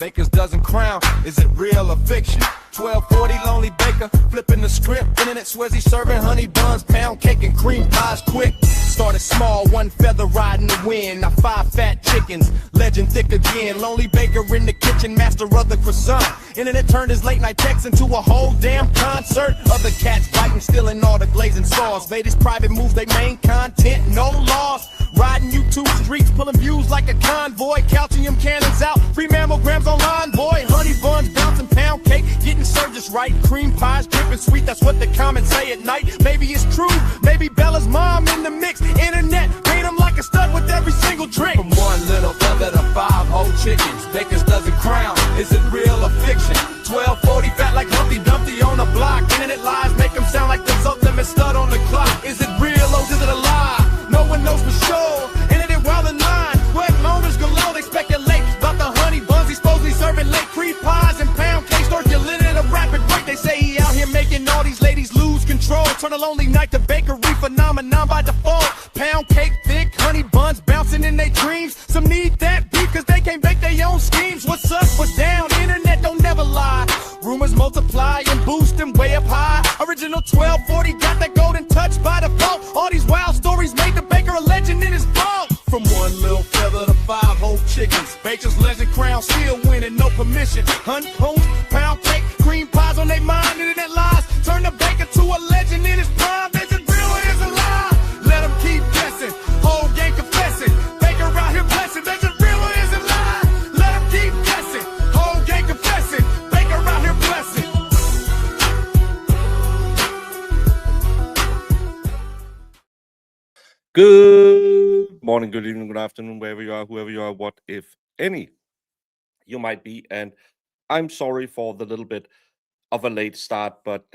Baker's dozen crown, is it real or fiction? 1240 Lonely Baker, flipping the script. Internet swears he's serving honey buns, pound cake and cream pies quick. Started small, one feather riding the wind. Now 5 fat chickens, legend thick again. Lonely Baker in the kitchen, master of the croissant. Internet turned his late night text into a whole damn concert. Other cats biting, stealing all the glazing sauce. Made his private moves, they main content, no loss. Riding YouTube streets, pulling views like a convoy. Calcium cannons out, free mammograms online, boy. Honey buns, bouncing pound cake, getting served just right. Cream pies, dripping sweet, that's what the comments say at night. Maybe it's true, maybe Bella's mom in the mix. Internet, paint him like a stud with every single drink. From one little feather to 5 whole chickens. Baker's dozen crown, is it real or fiction? 1240 fat like Humpty Dumpty on the block. Internet lies make him sound like the ultimate stud on the clock. Is it real or is it a lie? No one knows for sure. Internet well in line, wet loners galore. They speculate about the honey buns. He's supposedly serving late cream pies and pound cake. Start your lit at a rapid rate. They say he out here making all these ladies lose control. Turn a lonely night to bakery phenomenon by default. Pound cake thick, honey buns bouncing in their dreams. Some need that beat cause they can't bake their own schemes. What's up, what's down? Internet don't never lie. Rumors multiply and boost them way up high. Original 1240 got that golden touch by default. All these wild stories made the baker a legend in his vault. From one little feather to 5 whole chickens. Baker's legend crown still winning, no permission. Hunt homes, pound cake, cream pies on their mind. Internet lies turn the baker to a legend in his prime. Is it real or is it a lie? Let him keep guessing, whole game confessing. Baker out here blessing. Is it real or is it a lie? Let him keep guessing, whole game confessing. Baker out here blessing. Good morning, good evening, good afternoon, wherever you are, whoever you are, what if any you might be. And I'm sorry for the little bit of a late start, but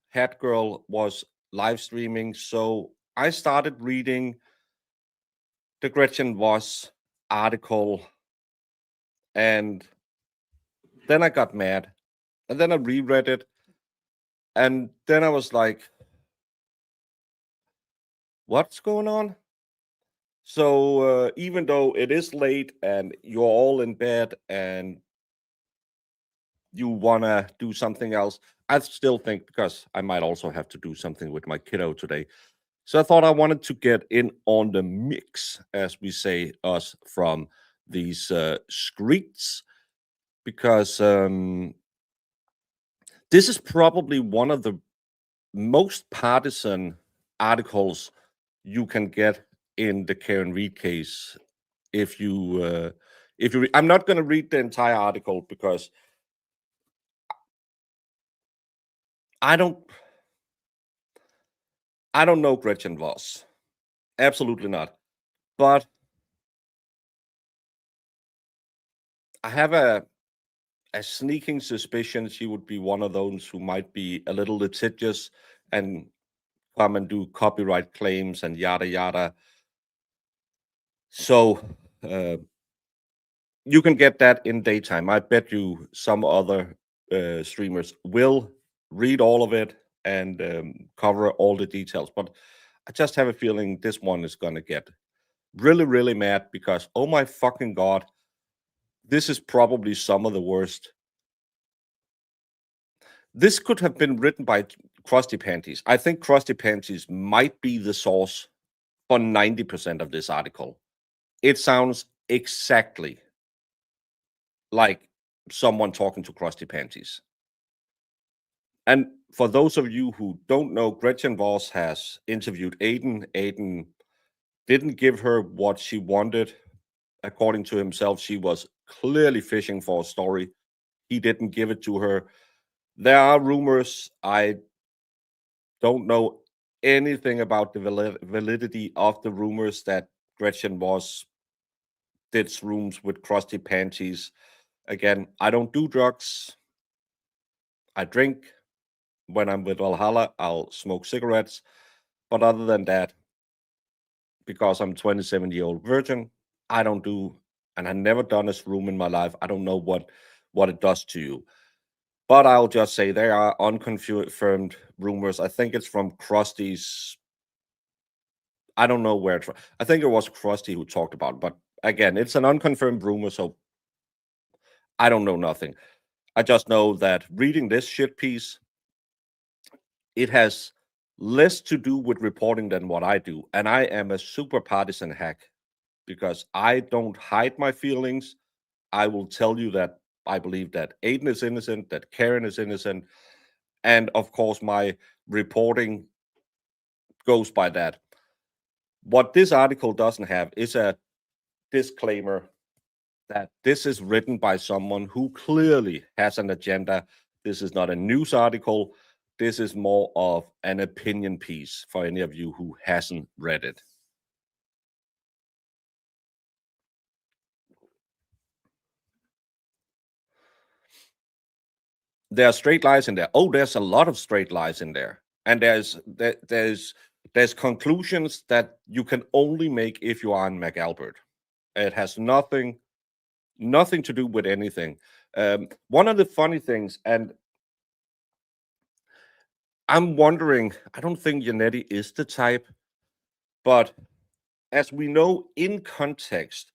Hat Girl was live streaming, so I started reading the Gretchen Voss article, and then I got mad, and then I reread it, and then I was like, what's going on? So even though it is late and you're all in bed and you want to do something else, I still think, because I might also have to do something with my kiddo today. So I thought I wanted to get in on the mix, as we say, us from these streets, because this is probably one of the most partisan articles you can get in the Karen Reed case. If you I'm not going to read the entire article because I don't know Gretchen Voss, absolutely not, but I have a sneaking suspicion she would be one of those who might be a little litigious and come and do copyright claims and yada yada. So you can get that in daytime. I bet you some other streamers will read all of it and cover all the details. But I just have a feeling this one is going to get really, really mad because, oh my fucking God, this is probably some of the worst. This could have been written by Krusty Panties. I think Krusty Panties might be the source for 90% of this article. It sounds exactly like someone talking to Krusty Panties. And for those of you who don't know, Gretchen Voss has interviewed Aiden. Aiden didn't give her what she wanted. According to himself, she was clearly fishing for a story. He didn't give it to her. There are rumors. I don't know anything about the validity of the rumors that Gretchen Voss did rooms with Krusty Panties. Again, I don't do drugs. I drink. When I'm with Valhalla, I'll smoke cigarettes. But other than that, because I'm a 27-year-old virgin, I don't do, and I've never done this room in my life. I don't know what it does to you. But I'll just say there are unconfirmed rumors. I think it's from Krusty's. I don't know where it's from. I think it was Krusty who talked about it. But again, it's an unconfirmed rumor, so I don't know nothing. I just know that reading this shit piece, it has less to do with reporting than what I do. And I am a super partisan hack because I don't hide my feelings. I will tell you that I believe that Aiden is innocent, that Karen is innocent. And of course, my reporting goes by that. What this article doesn't have is a disclaimer that this is written by someone who clearly has an agenda. This is not a news article. This is more of an opinion piece for any of you who hasn't read it. There are straight lies in there. Oh, there's a lot of straight lies in there. And there's conclusions that you can only make if you are in McAlbert. It has nothing to do with anything. One of the funny things, and I'm wondering, I don't think Janetti is the type, but as we know in context,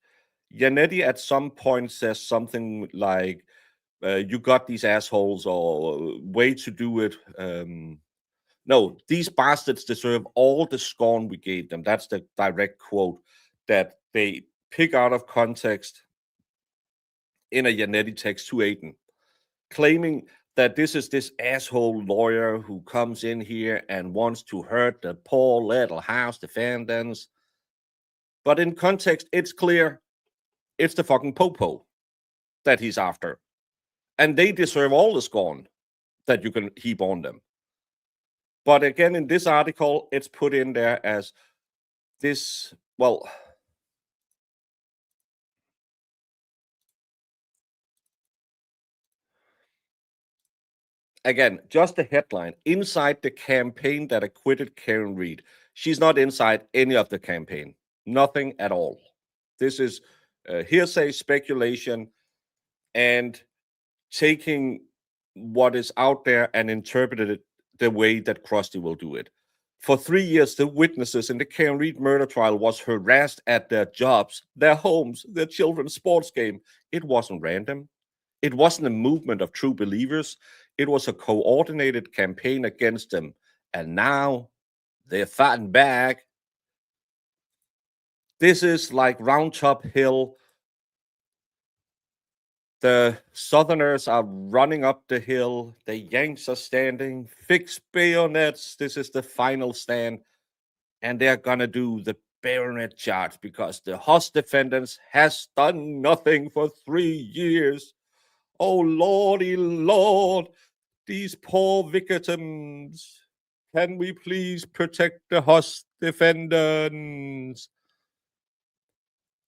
Janetti at some point says something like, you got these assholes, or way to do it. No, these bastards deserve all the scorn we gave them. That's the direct quote that they pick out of context in a Janetti text to Aiden, claiming that this is this asshole lawyer who comes in here and wants to hurt the poor little house defendants. But in context, it's clear it's the fucking popo that he's after. And they deserve all the scorn that you can heap on them. But again, in this article, it's put in there as this, well, again, just the headline, inside the campaign that acquitted Karen Reed. She's not inside any of the campaign, nothing at all. This is hearsay, speculation, and taking what is out there and interpreted it the way that Krusty will do it. For 3 years, the witnesses in the Karen Reed murder trial was harassed at their jobs, their homes, their children's sports game. It wasn't random. It wasn't a movement of true believers. It was a coordinated campaign against them. And now they're fighting back. This is like Round Top Hill. The Southerners are running up the hill. The Yanks are standing. Fixed bayonets. This is the final stand. And they're going to do the bayonet charge because the Voss defendants has done nothing for 3 years. Oh, Lordy Lord, these poor victims. Can we please protect the Voss defendants?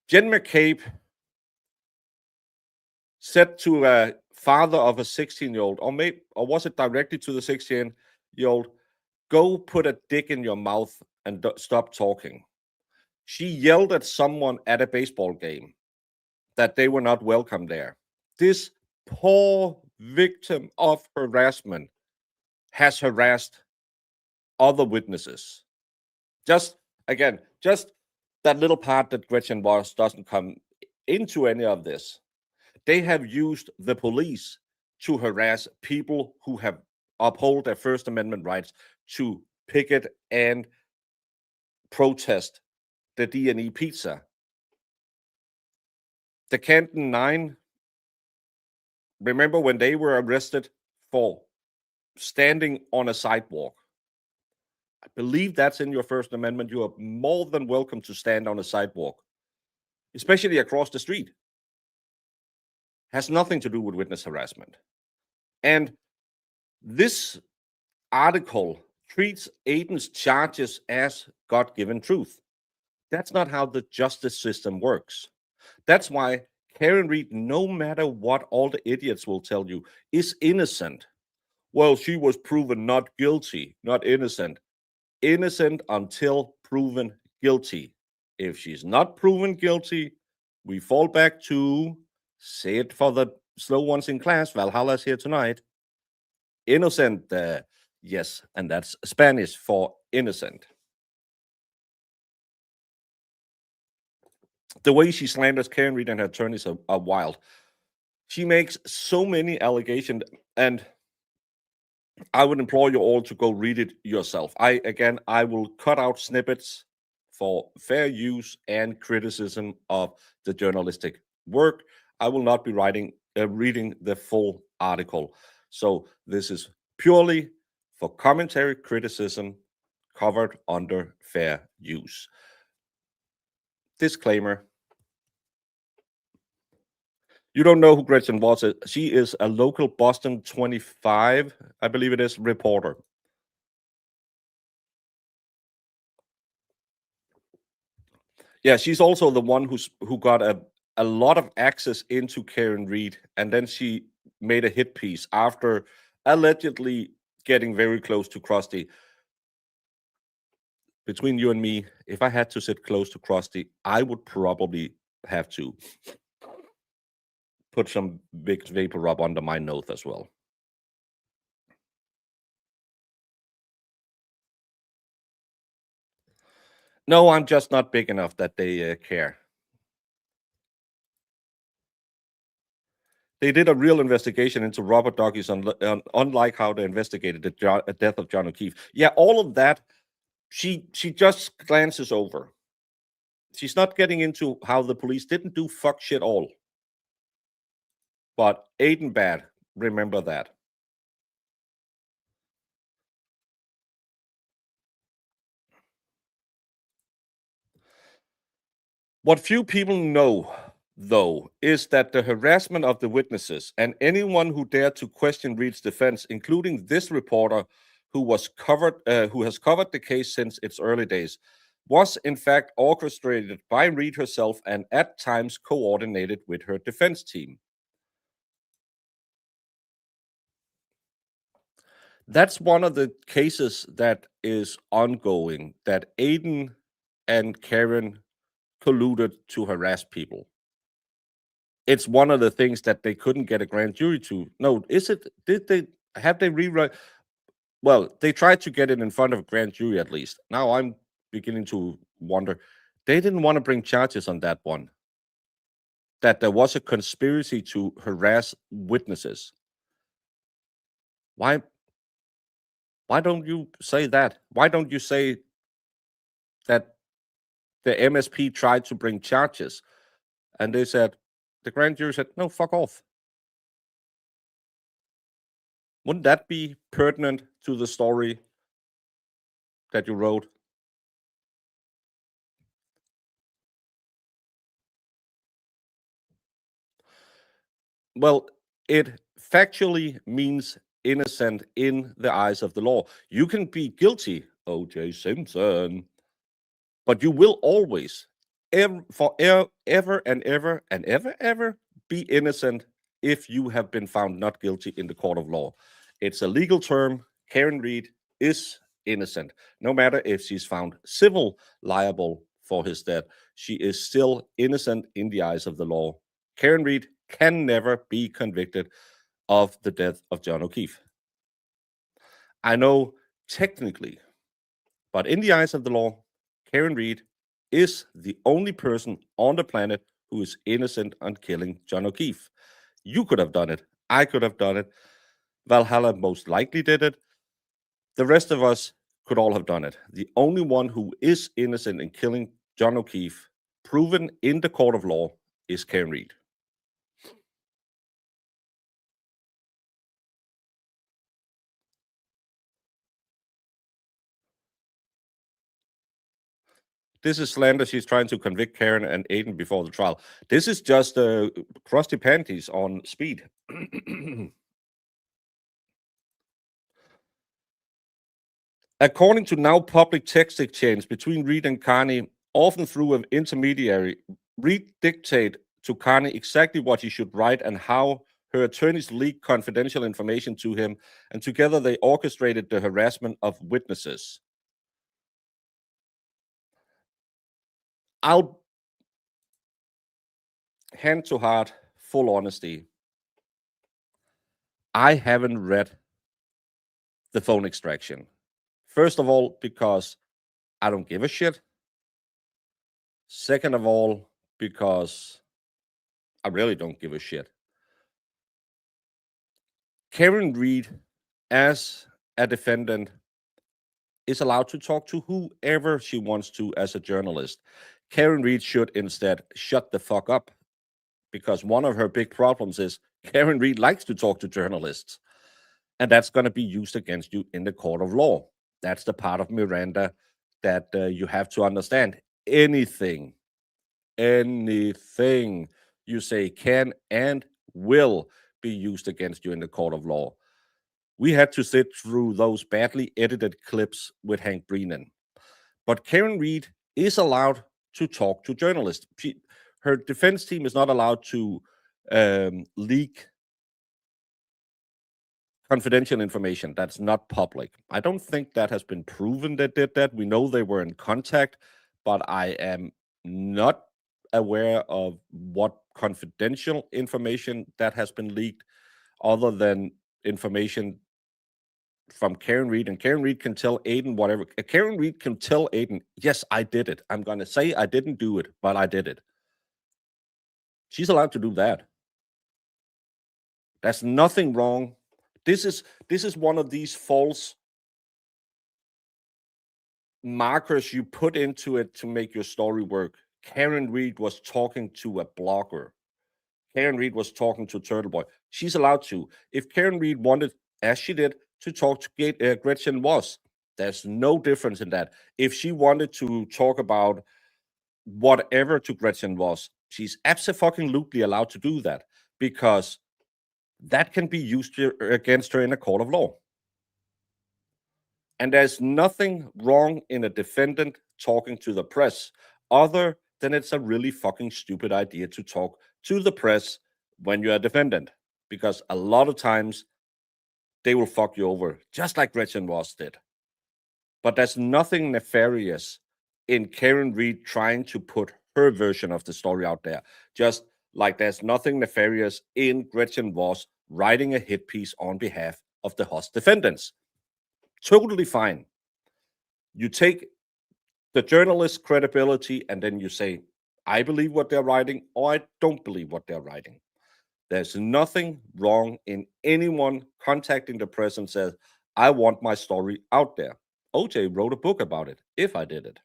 Jen McCabe said to a father of a 16-year-old, or was it directly to the 16-year-old, go put a dick in your mouth and stop talking. She yelled at someone at a baseball game that they were not welcome there. This poor victim of harassment has harassed other witnesses. Just that little part that Gretchen Voss doesn't come into any of this. They have used the police to harass people who have upheld their First Amendment rights to picket and protest the D&E pizza. The Canton 9, remember when they were arrested for standing on a sidewalk? I believe that's in your First Amendment. You are more than welcome to stand on a sidewalk, especially across the street. Has nothing to do with witness harassment. And this article treats Aiden's charges as God-given truth. That's not how the justice system works. That's why Karen Reed, no matter what all the idiots will tell you, is innocent. Well, she was proven not guilty, not innocent. Innocent until proven guilty. If she's not proven guilty, we fall back to, say it for the slow ones in class, Valhalla's here tonight. Innocent, yes, and that's Spanish for innocent. The way she slanders Karen Reed and her attorneys are wild. She makes so many allegations, and I would implore you all to go read it yourself. I will cut out snippets for fair use and criticism of the journalistic work. I will not be reading the full article. So this is purely for commentary criticism covered under fair use. Disclaimer. You don't know who Gretchen Voss is. She is a local Boston 25, I believe it is, reporter. Yeah, she's also the one who got a lot of access into Karen Reed, and then she made a hit piece after allegedly getting very close to Krusty. Between you and me, if I had to sit close to Krusty, I would probably have to put some big vapor rub under my nose as well. No, I'm just not big enough that they care. They did a real investigation into rubber doggies, unlike how they investigated the death of John O'Keefe. Yeah, all of that, she just glances over. She's not getting into how the police didn't do fuck shit all. But Aiden bad, remember that. What few people know, though, is that the harassment of the witnesses and anyone who dared to question Reed's defense, including this reporter who has covered the case since its early days, was in fact orchestrated by Reed herself and at times coordinated with her defense team. That's one of the cases that is ongoing, that Aiden and Karen colluded to harass people. It's one of the things that they couldn't get a grand jury to. No, have they rewrite? Well, they tried to get it in front of a grand jury at least. Now I'm beginning to wonder. They didn't want to bring charges on that one. That there was a conspiracy to harass witnesses. Why don't you say that? Why don't you say that the MSP tried to bring charges and they said, the grand jury said, no, fuck off. Wouldn't that be pertinent to the story that you wrote? Well, it factually means innocent in the eyes of the law. You can be guilty, O.J. Simpson, but you will always, ever and ever be innocent if you have been found not guilty in the court of law. It's a legal term. Karen Reed is innocent. No matter if she's found civil liable for his death, she is still innocent in the eyes of the law. Karen Reed can never be convicted of the death of John O'Keefe. I know technically, but in the eyes of the law, Karen Reed is the only person on the planet who is innocent on killing John O'Keefe. You could have done it. I could have done it. Valhalla most likely did it. The rest of us could all have done it. The only one who is innocent in killing John O'Keefe, proven in the court of law, is Karen Reed. This is slander. She's trying to convict Karen and Aiden before the trial. This is just crusty panties on speed. According to now public text exchange between Reed and Carney, often through an intermediary, Reed dictate to Carney exactly what he should write and how. Her attorneys leaked confidential information to him, and together they orchestrated the harassment of witnesses. I'll hand to heart, full honesty. I haven't read the phone extraction. First of all, because I don't give a shit. Second of all, because I really don't give a shit. Karen Reed, as a defendant, is allowed to talk to whoever she wants to as a journalist. Karen Reed should instead shut the fuck up, because one of her big problems is Karen Reed likes to talk to journalists, and that's going to be used against you in the court of law. That's the part of Miranda that you have to understand. Anything you say can and will be used against you in the court of law. We had to sit through those badly edited clips with Hank Brennan. But Karen Reed is allowed to talk to journalists. Her defense team is not allowed to leak confidential information that's not public. I don't think that has been proven that did that. We know they were in contact, but I am not aware of what confidential information that has been leaked other than information from Karen Reed. And Karen Reed can tell Aiden whatever. Karen Reed can tell Aiden, yes, I did it. I'm going to say I didn't do it, but I did it. She's allowed to do that. There's nothing wrong. This is one of these false markers you put into it to make your story work. Karen Reed was talking to a blogger. Karen Reed was talking to Turtle Boy. She's allowed to. If Karen Reed wanted, as she did, to talk to Gretchen Voss, there's no difference in that. If she wanted to talk about whatever to Gretchen Voss, she's absolutely allowed to do that, because that can be used against her in a court of law. And there's nothing wrong in a defendant talking to the press, other than it's a really fucking stupid idea to talk to the press when you're a defendant, because a lot of times they will fuck you over, just like Gretchen Voss did. But there's nothing nefarious in Karen Reed trying to put her version of the story out there, just like there's nothing nefarious in Gretchen Voss writing a hit piece on behalf of the Voss defendants. Totally fine. You take the journalist's credibility and then you say, I believe what they're writing, or I don't believe what they're writing. There's nothing wrong in anyone contacting the press and says, I want my story out there. OJ wrote a book about it, if I did it.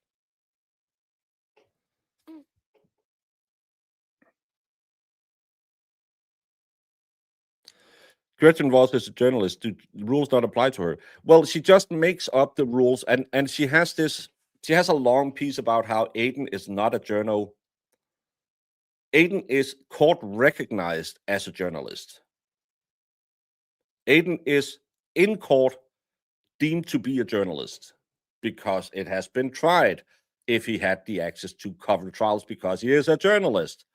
Gretchen Voss is a journalist. Do the rules not apply to her? Well, she just makes up the rules, and she has a long piece about how Aiden is not a journal. Aiden is court recognized as a journalist. Aiden is in court deemed to be a journalist because it has been tried if he had the access to cover trials because he is a journalist.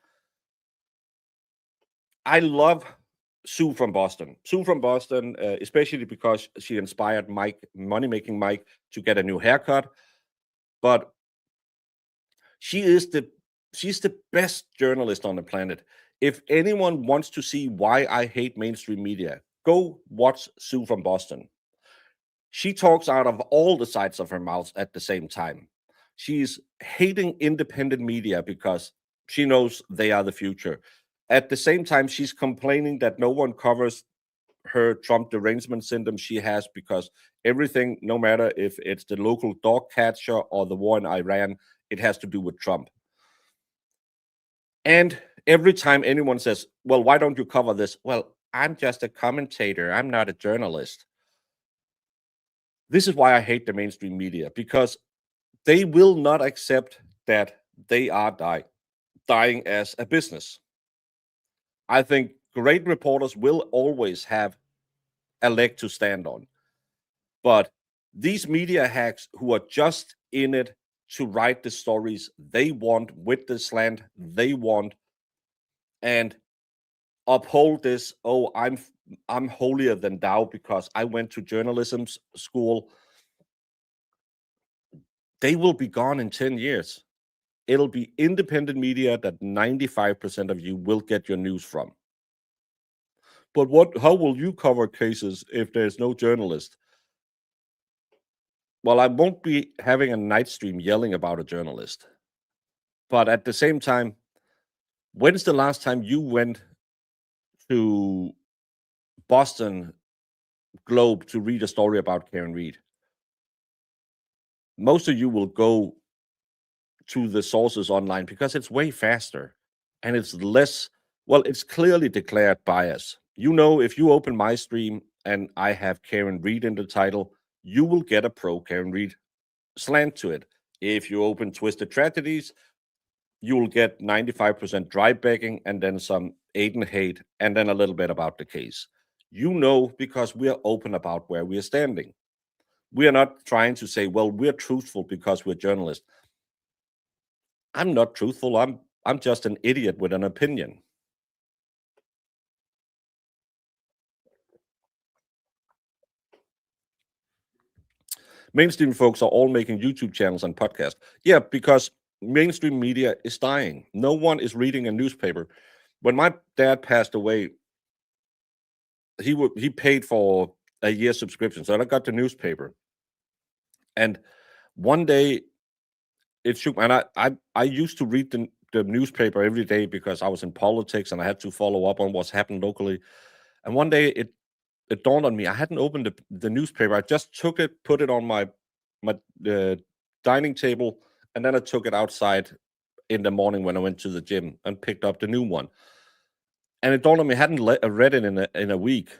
I love Sue from Boston. Sue from Boston, especially because she inspired Money Making Mike, to get a new haircut. But she's the best journalist on the planet. If anyone wants to see why I hate mainstream media, go watch Sue from Boston. She talks out of all the sides of her mouth at the same time. She's hating independent media because she knows they are the future. At the same time, she's complaining that no one covers her Trump derangement syndrome she has, because everything, no matter if it's the local dog catcher or the war in Iran, it has to do with Trump. And every time anyone says, well, why don't you cover this? Well, I'm just a commentator. I'm not a journalist. This is why I hate the mainstream media, because they will not accept that they are dying as a business. I think great reporters will always have a leg to stand on. But these media hacks who are just in it to write the stories they want with the slant they want and uphold this, oh, I'm holier than thou because I went to journalism school, they will be gone in 10 years. It'll be independent media that 95% of you will get your news from. But how will you cover cases if there's no journalist? Well, I won't be having a night stream yelling about a journalist. But at the same time, when's the last time you went to Boston globe to read a story about Karen Reed, most of you will go to the sources online because it's way faster and it's less, well, it's clearly declared bias. You know, if you open my stream and I have Karen Reed in the title, you will get a pro Karen Reed slant to it. If you open Twisted Tragedies, you will get 95% dry begging and then some Aiden hate and then a little bit about the case. You know, because we are open about where we are standing. We are not trying to say, well, we're truthful because we're journalists. I'm not truthful. I'm just an idiot with an opinion. Mainstream folks are all making YouTube channels and podcasts. Yeah, because mainstream media is dying. No one is reading a newspaper. When my dad passed away, he paid for a year subscription, so I got the newspaper. And one day it shook, and I used to read the newspaper every day because I was in politics and I had to follow up on what's happened locally. And one day it dawned on me, I hadn't opened the newspaper. I just took it, put it on my dining table, and then I took it outside in the morning when I went to the gym and picked up the new one. And it dawned on me, I hadn't read it in a week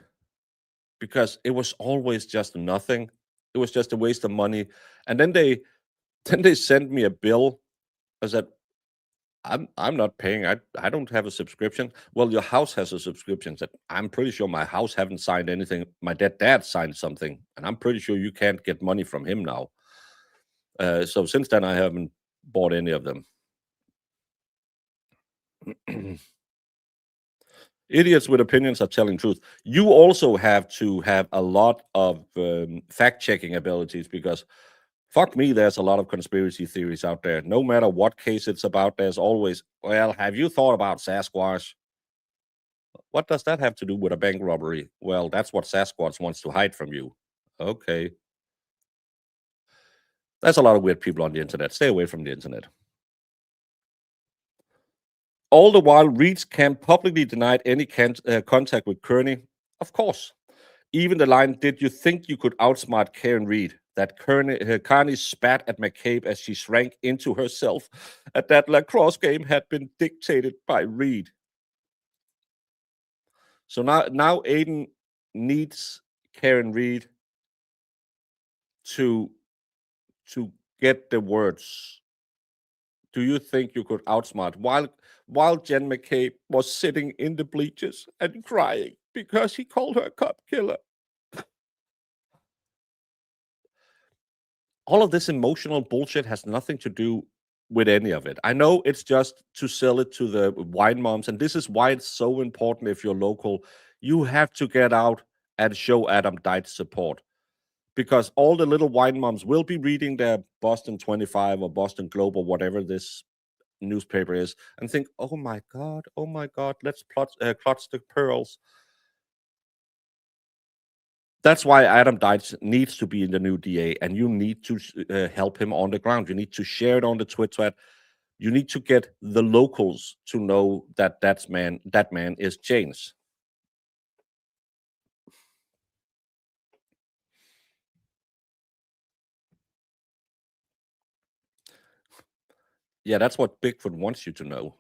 because it was always just nothing. It was just a waste of money. And then they sent me a bill. I said, I'm not paying. I don't have a subscription. Well, your house has a subscription. Said, I'm pretty sure my house haven't signed anything. My dad signed something, and I'm pretty sure you can't get money from him now. So since then, I haven't bought any of them. Idiots with opinions are telling truth. You also have to have a lot of fact-checking abilities because fuck me, there's a lot of conspiracy theories out there. No matter what case it's about, there's always, well, have you thought about Sasquatch? What does that have to do with a bank robbery? Well, that's what Sasquatch wants to hide from you. Okay. There's a lot of weird people on the internet. Stay away from the internet. All the while, Reed's camp publicly denied any contact with Kearney. Of course. Even the line, did you think you could outsmart Karen Reed? That Kearney spat at McCabe as she shrank into herself at that lacrosse game had been dictated by Reed. So now Aiden needs Karen Reed to get the words. Do you think you could outsmart while Jen McCabe was sitting in the bleachers and crying because he called her a cop killer? All of this emotional bullshit has nothing to do with any of it. I know it's just to sell it to the wine moms, and this is why it's so important if you're local. You have to get out and show Adam Deitch support because all the little wine moms will be reading their Boston 25 or Boston Globe or whatever this newspaper is and think, oh my God, let's clutch the pearls. That's why Adam Deitch needs to be in the new DA, and you need to help him on the ground. You need to share it on the Twitter. You need to get the locals to know that that man is changed. Yeah, that's what Bigfoot wants you to know.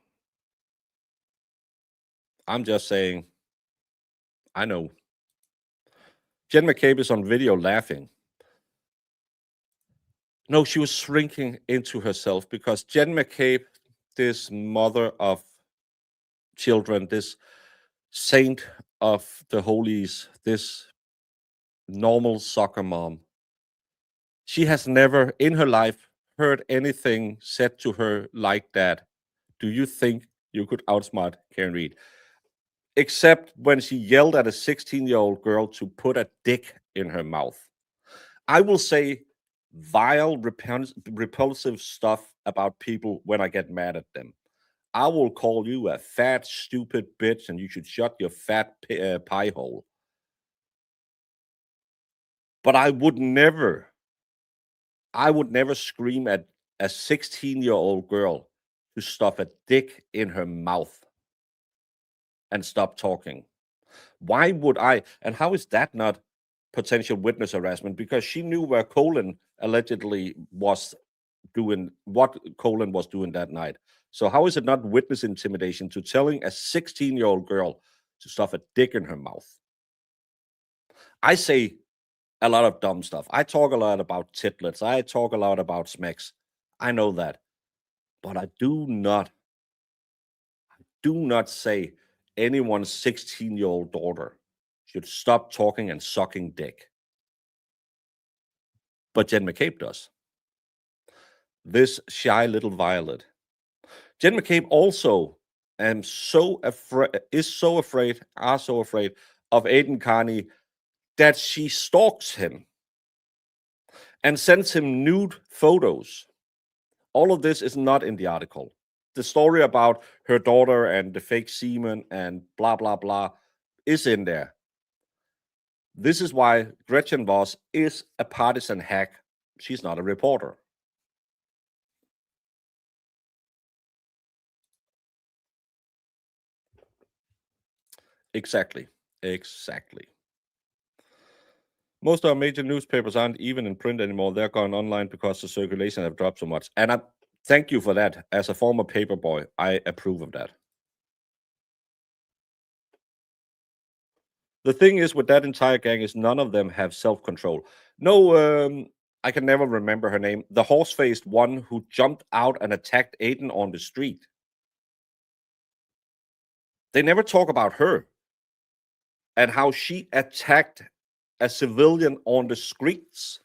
I'm just saying, I know. Jen McCabe is on video laughing. No, she was shrinking into herself because Jen McCabe, this mother of children, this saint of the holies, this normal soccer mom, she has never in her life heard anything said to her like that. Do you think you could outsmart Karen Reed? Except when she yelled at a 16-year-old girl to put a dick in her mouth. I will say vile, repulsive stuff about people when I get mad at them. I will call you a fat, stupid bitch, and you should shut your fat pie hole. But I would never scream at a 16-year-old girl to stuff a dick in her mouth and stop talking. Why would I? And how is that not potential witness harassment because she knew where Colin allegedly was doing, what Colin was doing that night. So how is it not witness intimidation to telling a 16-year-old girl to stuff a dick in her mouth? I say a lot of dumb stuff. I talk a lot about titlets. I talk a lot about smacks. I know that. But I do not say anyone's 16-year-old daughter should stop talking and sucking dick. But Jen McCabe does. This shy little violet. Jen McCabe also is so afraid of Aidan Carney that she stalks him and sends him nude photos. All of this is not in the article. The story about her daughter and the fake semen and blah, blah, blah is in there. This is why Gretchen Voss is a partisan hack. She's not a reporter. Exactly. Most of our major newspapers aren't even in print anymore. They're gone online because the circulation have dropped so much. And I thank you for that. As a former paper boy, I approve of that. The thing is with that entire gang is none of them have self-control. No, I can never remember her name. The horse-faced one who jumped out and attacked Aidan on the street. They never talk about her and how she attacked a civilian on the streets.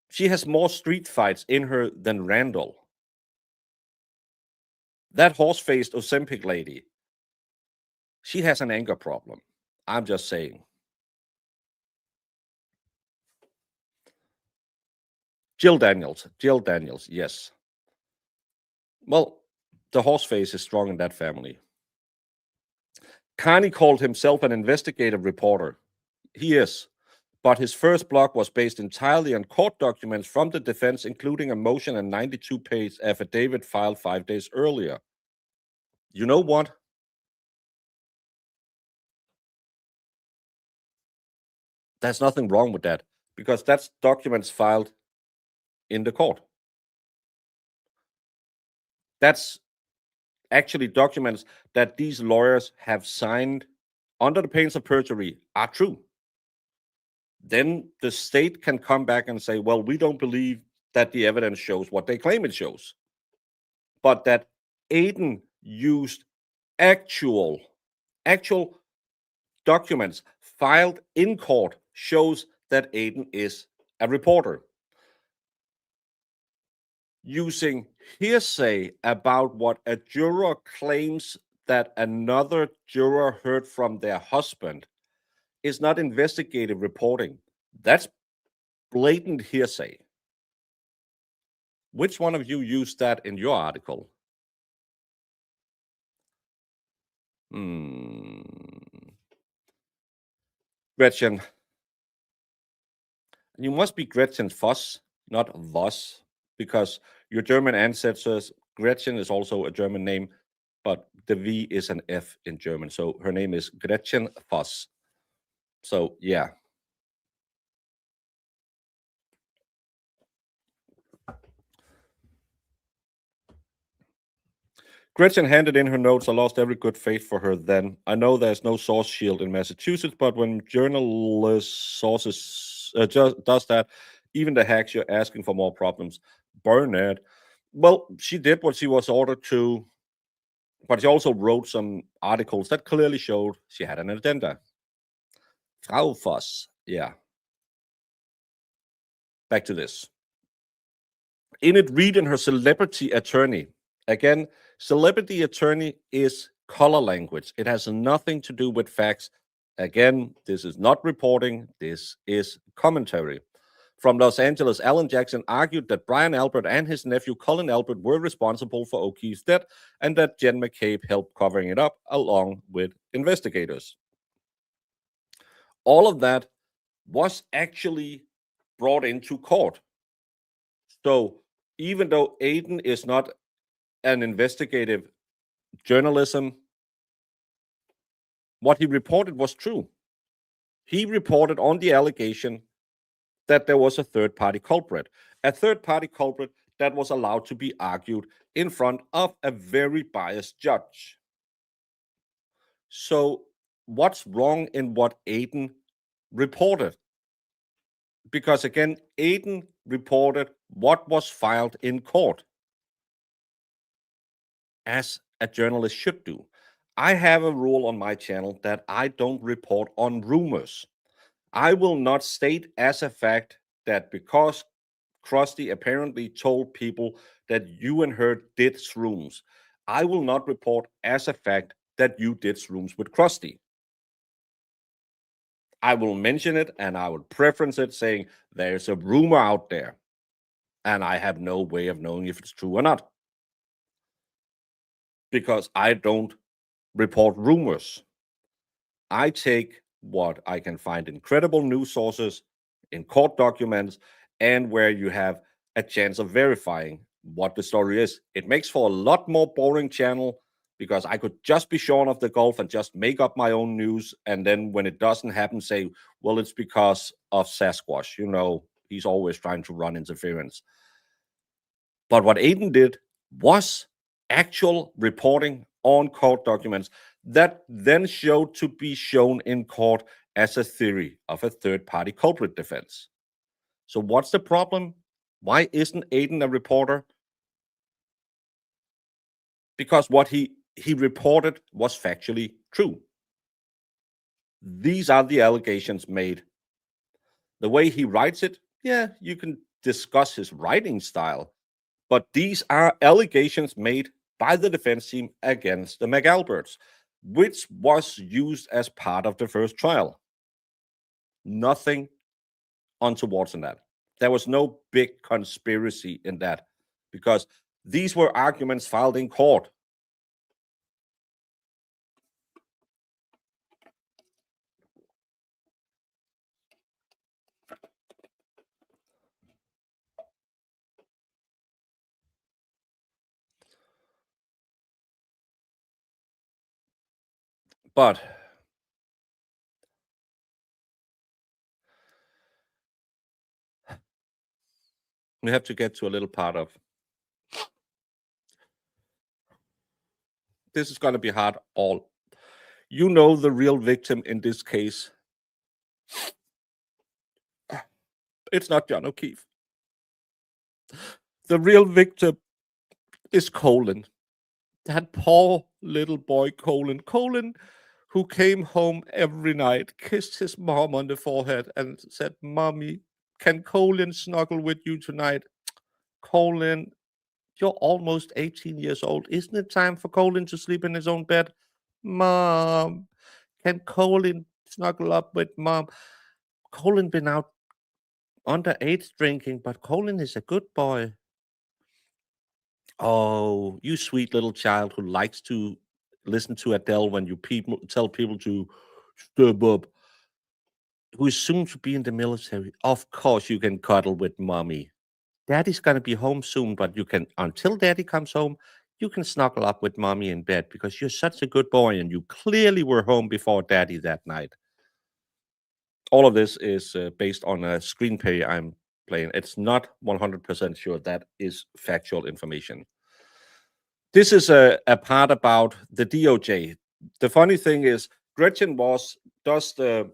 She has more street fights in her than Randall. That horse-faced Ozempic lady, she has an anger problem. I'm just saying. Jill Daniels, yes. Well, the horse face is strong in that family. Carney called himself an investigative reporter. He is. But his first blog was based entirely on court documents from the defense, including a motion and 92-page affidavit filed 5 days earlier. You know what? There's nothing wrong with that because that's documents filed in the court. That's actually documents that these lawyers have signed under the pains of perjury are true. Then the state can come back and say, well, we don't believe that the evidence shows what they claim it shows. But that Aidan used actual documents filed in court shows that Aidan is a reporter. Using hearsay about what a juror claims that another juror heard from their husband is not investigative reporting. That's blatant hearsay. Which one of you used that in your article? Gretchen. You must be Gretchen Voss, not Voss, because your German ancestors, Gretchen is also a German name, but the V is an F in German. So her name is Gretchen Voss. So, yeah. Gretchen handed in her notes. I lost every good faith for her then. I know there's no source shield in Massachusetts, but when journalist sources does that, even the hacks, you're asking for more problems. Burn it. Well, she did what she was ordered to, but she also wrote some articles that clearly showed she had an agenda. Frau Voss, yeah. Back to this. In it, read in her celebrity attorney. Again, celebrity attorney is color language. It has nothing to do with facts. Again, this is not reporting. This is commentary. From Los Angeles, Alan Jackson argued that Brian Albert and his nephew Colin Albert were responsible for O'Keefe's death and that Jen McCabe helped covering it up along with investigators. All of that was actually brought into court. So even though Aidan is not an investigative journalism, what he reported was true. He reported on the allegation that there was a third-party culprit, that was allowed to be argued in front of a very biased judge. So what's wrong in what Aiden reported? Because again, Aiden reported what was filed in court, as a journalist should do. I have a rule on my channel that I don't report on rumors. I will not state as a fact that because Krusty apparently told people that you and her did shrooms, I will not report as a fact that you did shrooms with Krusty. I will mention it and I will preference it saying there's a rumor out there and I have no way of knowing if it's true or not. Because I don't report rumors. I take what I can find in credible news sources, in court documents, and where you have a chance of verifying what the story is. It makes for a lot more boring channel because I could just be shorn of the golf and just make up my own news. And then when it doesn't happen, say, well, it's because of Sasquatch. You know, he's always trying to run interference. But what Aiden did was actual reporting on court documents that then showed to be shown in court as a theory of a third-party culprit defense. So what's the problem? Why isn't Aiden a reporter? Because what he reported was factually true. These are the allegations made. The way he writes it, yeah, you can discuss his writing style, but these are allegations made by the defense team against the McAlberts, which was used as part of the first trial. Nothing untoward in that. There was no big conspiracy in that because these were arguments filed in court. But we have to get to a little part of this is going to be hard. You know, the real victim in this case, it's not John O'Keefe. The real victim is Colin. That poor little boy, Colin, who came home every night, kissed his mom on the forehead and said, "Mommy, can Colin snuggle with you tonight?" Colin, you're almost 18 years old. Isn't it time for Colin to sleep in his own bed? Mom, can Colin snuggle up with Mom? Colin been out underage drinking, but Colin is a good boy. Oh, you sweet little child who likes to listen to Adele when you tell people to step up, who is soon to be in the military. Of course, you can cuddle with mommy. Daddy's going to be home soon, but you can, until daddy comes home, you can snuggle up with mommy in bed because you're such a good boy and you clearly were home before daddy that night. All of this is based on a screenplay I'm playing. It's not 100% sure that is factual information. This is a part about the DOJ. The funny thing is, Gretchen Voss does the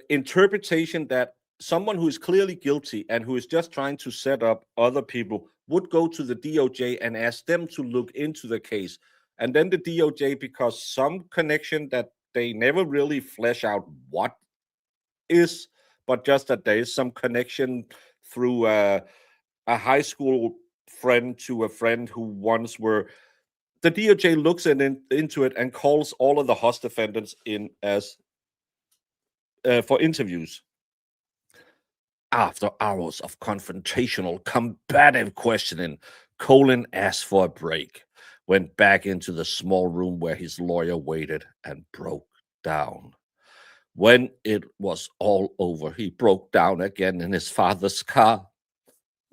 interpretation that someone who is clearly guilty and who is just trying to set up other people would go to the DOJ and ask them to look into the case. And then the DOJ, because some connection that they never really flesh out what is, but just that there is some connection through a high school friend to a friend who once were. The DOJ looks into it and calls all of the host defendants in as for interviews. After hours of confrontational, combative questioning, Colin asked for a break, went back into the small room where his lawyer waited, and broke down. When it was all over, he broke down again in his father's car.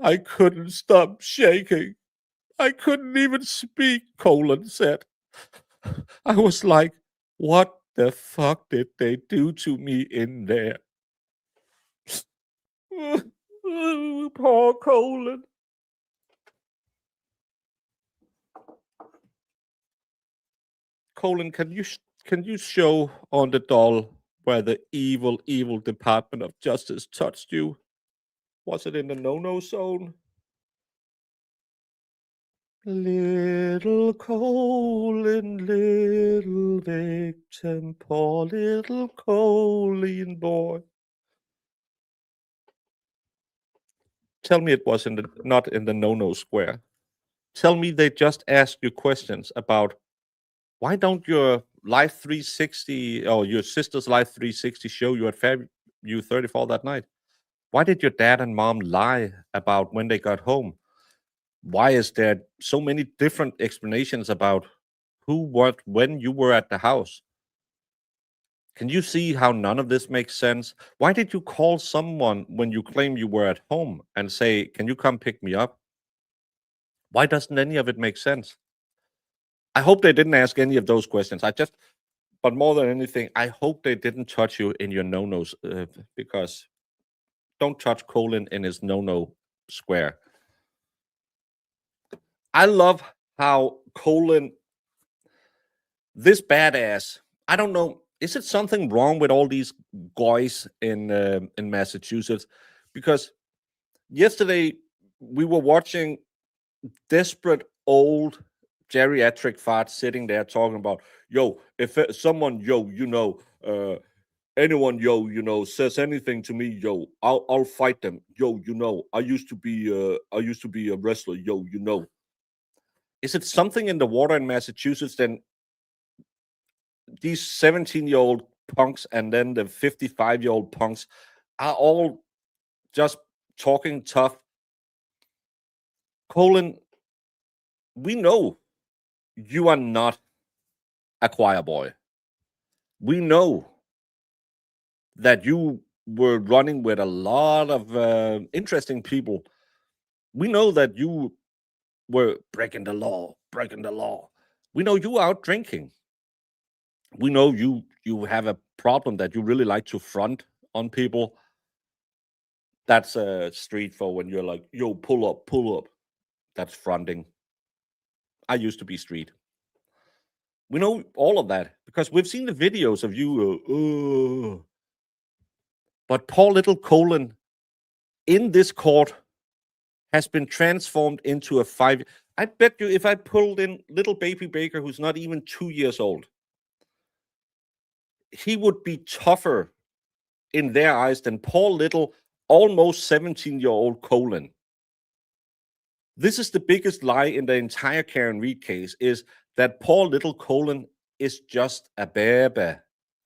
I couldn't stop shaking. I couldn't even speak, Colin said. I was like What the fuck did they do to me in there? Poor Colin. Colin, can you show on the doll where the evil, evil Department of Justice touched you? Was it in the no-no zone? Little Colin, little victim, poor little Colin boy. Tell me it was not in the no-no square. Tell me they just asked you questions about why don't your Live 360 or your sister's Live 360 show you at Fairview 34 that night? Why did your dad and mom lie about when they got home? Why is there so many different explanations about who, what, when you were at the house? Can you see how none of this makes sense? Why did you call someone when you claim you were at home and say, "Can you come pick me up?" Why doesn't any of it make sense? I hope they didn't ask any of those questions. But more than anything, I hope they didn't touch you in your no-nos because don't touch Colin in his no-no square. I love how Colin, this badass, I don't know, is it something wrong with all these guys in Massachusetts? Because yesterday we were watching desperate old geriatric farts sitting there talking about, yo, if someone, anyone, says anything to me, I'll fight them. I used to be a wrestler. Is it something in the water in Massachusetts? Then these 17-year-old punks and then the 55-year-old punks are all just talking tough. Colin, we know you are not a choir boy. We know that you were running with a lot of interesting people. We know that you were breaking the law. We know you are out drinking. We know you have a problem that you really like to front on people. That's a street for when you're like, yo, pull up. That's fronting. I used to be street. We know all of that because we've seen the videos of you. But poor little Colin in this court has been transformed into a 5. I bet you if I pulled in little baby Baker, who's not even 2 years old, he would be tougher in their eyes than poor little, almost 17-year-old Colin. This is the biggest lie in the entire Karen Reed case, is that poor little Colin is just a baby.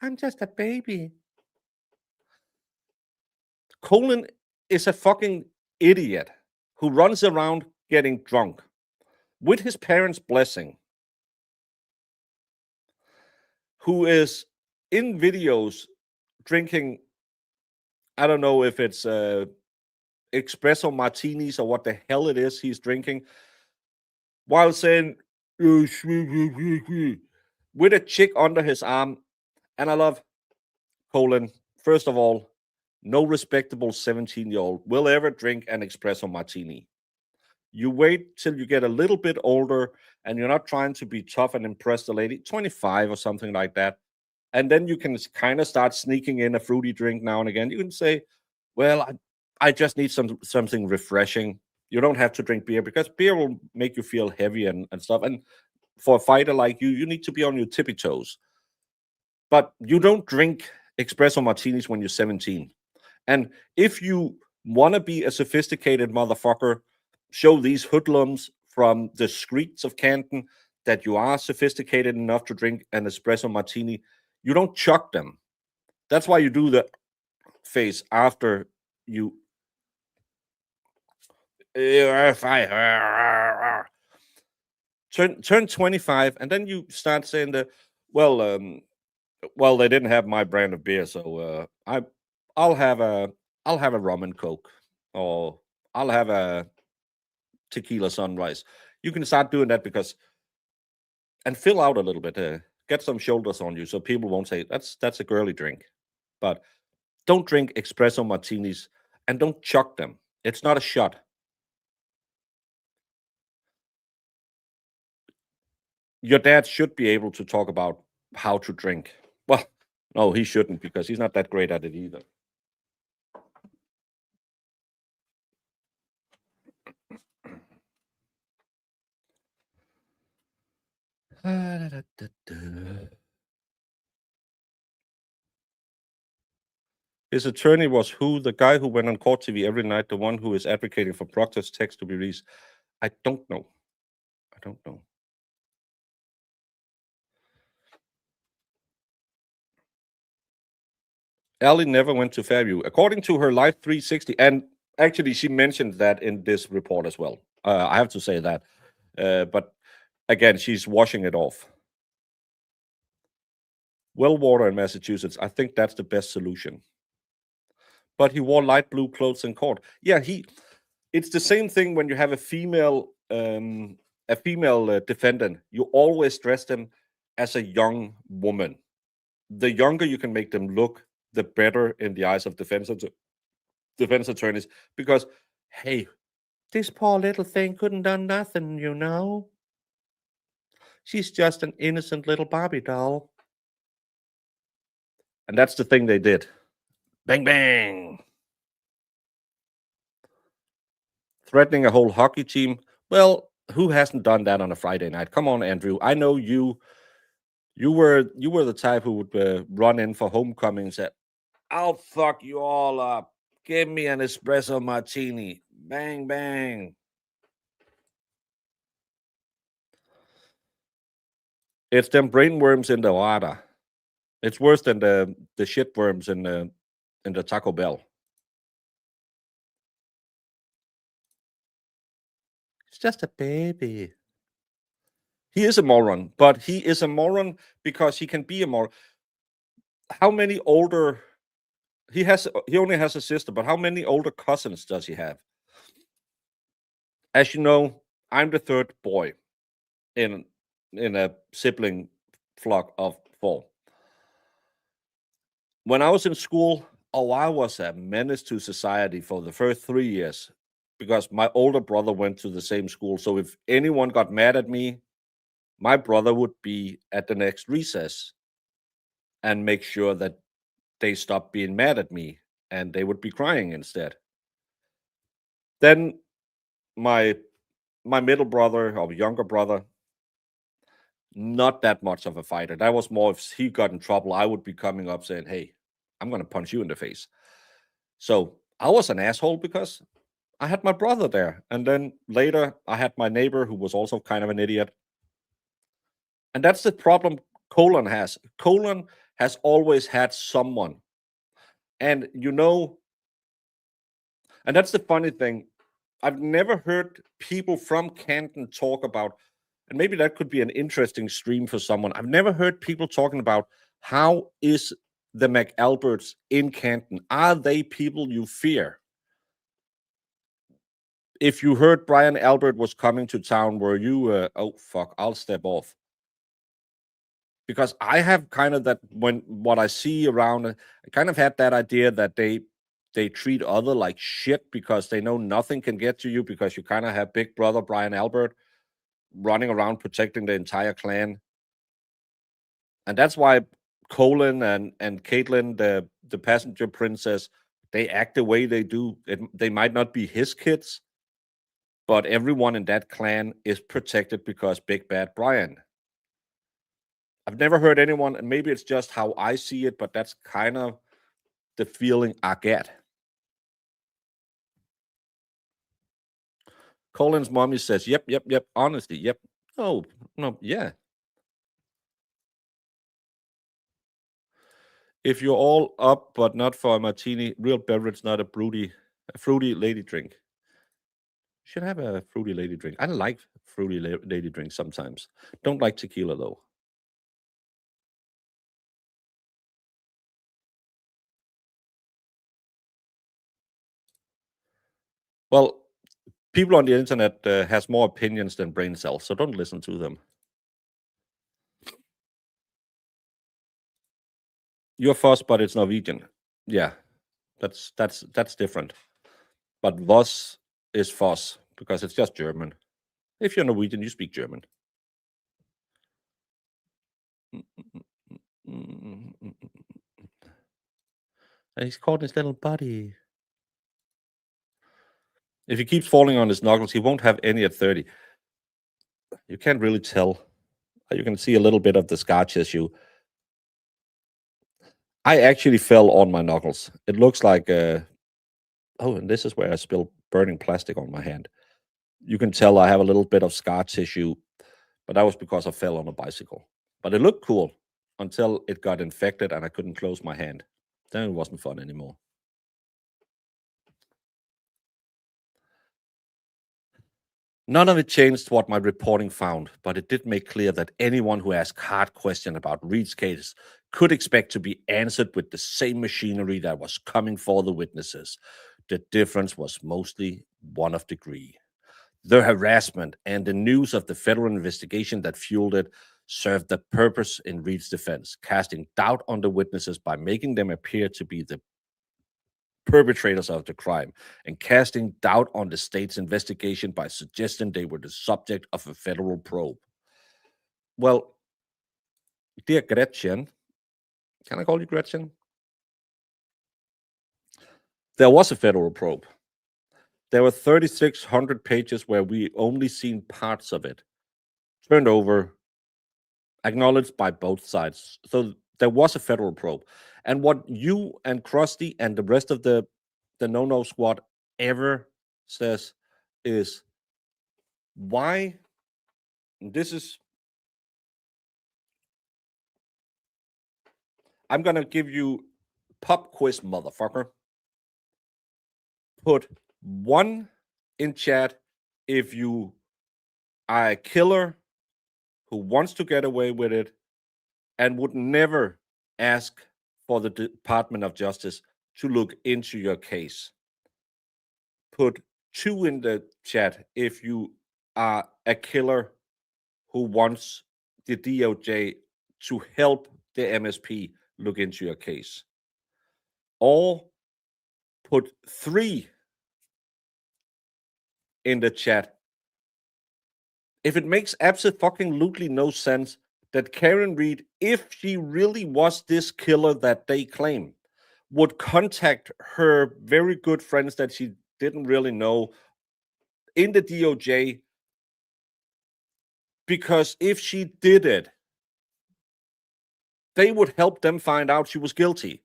I'm just a baby. Colin is a fucking idiot who runs around getting drunk with his parents' blessing, who is in videos drinking, I don't know if it's espresso martinis or what the hell it is he's drinking, while saying, with a chick under his arm. And I love Colin. First of all, no respectable 17-year-old will ever drink an espresso martini. You wait till you get a little bit older and you're not trying to be tough and impress the lady, 25 or something like that. And then you can kind of start sneaking in a fruity drink now and again. You can say, well, I just need something refreshing. You don't have to drink beer because beer will make you feel heavy and stuff. And for a fighter like you need to be on your tippy toes. But you don't drink espresso martinis when you're 17. And if you want to be a sophisticated motherfucker, show these hoodlums from the streets of Canton that you are sophisticated enough to drink an espresso martini. You don't chuck them. That's why you do the face after you. If I turn 25, and then you start saying that, well, they didn't have my brand of beer, so I'll have a rum and coke, or I'll have a tequila sunrise. You can start doing that because, and fill out a little bit. get some shoulders on you so people won't say that's a girly drink. But don't drink espresso martinis and don't chug them. It's not a shot. Your dad should be able to talk about how to drink. Well, no, he shouldn't because he's not that great at it either. His attorney was who? The guy who went on court TV every night, the one who is advocating for Proctor's text to be released. I don't know. I don't know. Ellie never went to Fairview, according to her Life 360. And actually, she mentioned that in this report as well. I have to say that. But again, she's washing it off. Well water in Massachusetts. I think that's the best solution. But he wore light blue clothes in court. Yeah, it's the same thing when you have a female defendant. You always dress them as a young woman. The younger you can make them look, the better in the eyes of defense attorneys. Because, hey, this poor little thing couldn't done nothing, you know. She's just an innocent little Barbie doll. And that's the thing they did. Bang, bang. Threatening a whole hockey team. Well, who hasn't done that on a Friday night? Come on, Andrew. I know you were the type who would run in for homecoming and say, I'll fuck you all up. Give me an espresso martini. Bang, bang. It's them brainworms in the water. It's worse than the shit worms in the Taco Bell. It's just a baby. He is a moron, but he is a moron because he can be a moron. How many older he only has a sister, but how many older cousins does he have? As you know, I'm the third boy in a sibling flock of 4. When I was in school, I was a menace to society for the first 3 years because my older brother went to the same school. So if anyone got mad at me, my brother would be at the next recess and make sure that they stopped being mad at me and they would be crying instead. Then my middle brother or younger brother, not that much of a fighter. That was more if he got in trouble, I would be coming up saying, hey, I'm going to punch you in the face. So I was an asshole because I had my brother there. And then later I had my neighbor who was also kind of an idiot. And that's the problem Colin has. Colin has always had someone. And and that's the funny thing. I've never heard people from Canton talk about, and maybe that could be an interesting stream for someone. I've never heard people talking about how is the McAlberts in Canton? Are they people you fear? If you heard Brian Albert was coming to town, were you, oh, fuck, I'll step off? Because I have kind of that, what I see around, I kind of had that idea that they treat other like shit because they know nothing can get to you because you kind of have big brother Brian Albert running around protecting the entire clan. And that's why Colin and Caitlin, the passenger princess, they act the way they do. They might not be his kids, but everyone in that clan is protected because Big Bad Brian. I've never heard anyone, and maybe it's just how I see it, but that's kind of the feeling I get. Colin's mommy says, yep, honestly, yep. No, yeah. If you're all up, but not for a martini, real beverage, not a fruity lady drink. Should have a fruity lady drink. I like fruity lady drinks sometimes. Don't like tequila, though. Well, people on the internet has more opinions than brain cells, so don't listen to them. You're Voss, but it's Norwegian. Yeah, that's different. But Voss is Voss because it's just German. If you're Norwegian, you speak German. And he's caught his little buddy. If he keeps falling on his knuckles, he won't have any at 30. You can't really tell. You can see a little bit of the scar tissue. I actually fell on my knuckles. It looks like oh, and this is where I spilled burning plastic on my hand. You can tell I have a little bit of scar tissue, but that was because I fell on a bicycle. But it looked cool until it got infected and I couldn't close my hand. Then it wasn't fun anymore. None of it changed what my reporting found, but it did make clear that anyone who asked hard questions about Reed's case could expect to be answered with the same machinery that was coming for the witnesses. The difference was mostly one of degree. The harassment and the news of the federal investigation that fueled it served the purpose in Reed's defense, casting doubt on the witnesses by making them appear to be the perpetrators of the crime and casting doubt on the state's investigation by suggesting they were the subject of a federal probe. Well, dear Gretchen, can I call you Gretchen? There was a federal probe. There were 3,600 pages where we only seen parts of it, turned over, acknowledged by both sides. So there was a federal probe. And what you and Krusty and the rest of the No-No Squad ever says is, why this is, I'm gonna give you pop quiz, motherfucker. Put 1 in chat if you are a killer who wants to get away with it and would never ask for the Department of Justice to look into your case. Put 2 in the chat if you are a killer who wants the DOJ to help the MSP look into your case. Or put 3 in the chat if it makes absolutely no sense that Karen Reed, if she really was this killer that they claim, would contact her very good friends that she didn't really know in the DOJ, because if she did it, they would help them find out she was guilty.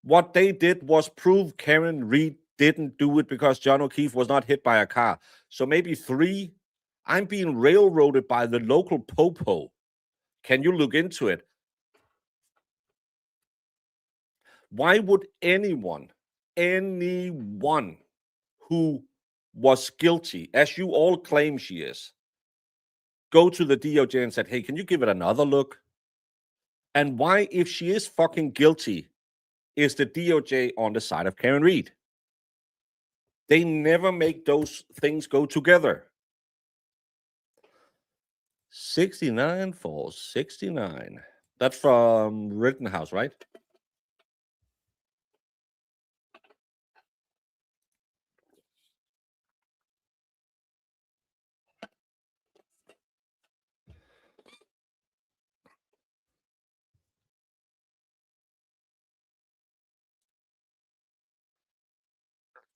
What they did was prove Karen Reed didn't do it because John O'Keefe was not hit by a car. So maybe 3, I'm being railroaded by the local popo. Can you look into it? Why would anyone who was guilty, as you all claim she is, go to the DOJ and said, hey, can you give it another look? And why, if she is fucking guilty, is the DOJ on the side of Karen Reed? They never make those things go together. 69 for 69. That's from Rittenhouse, right?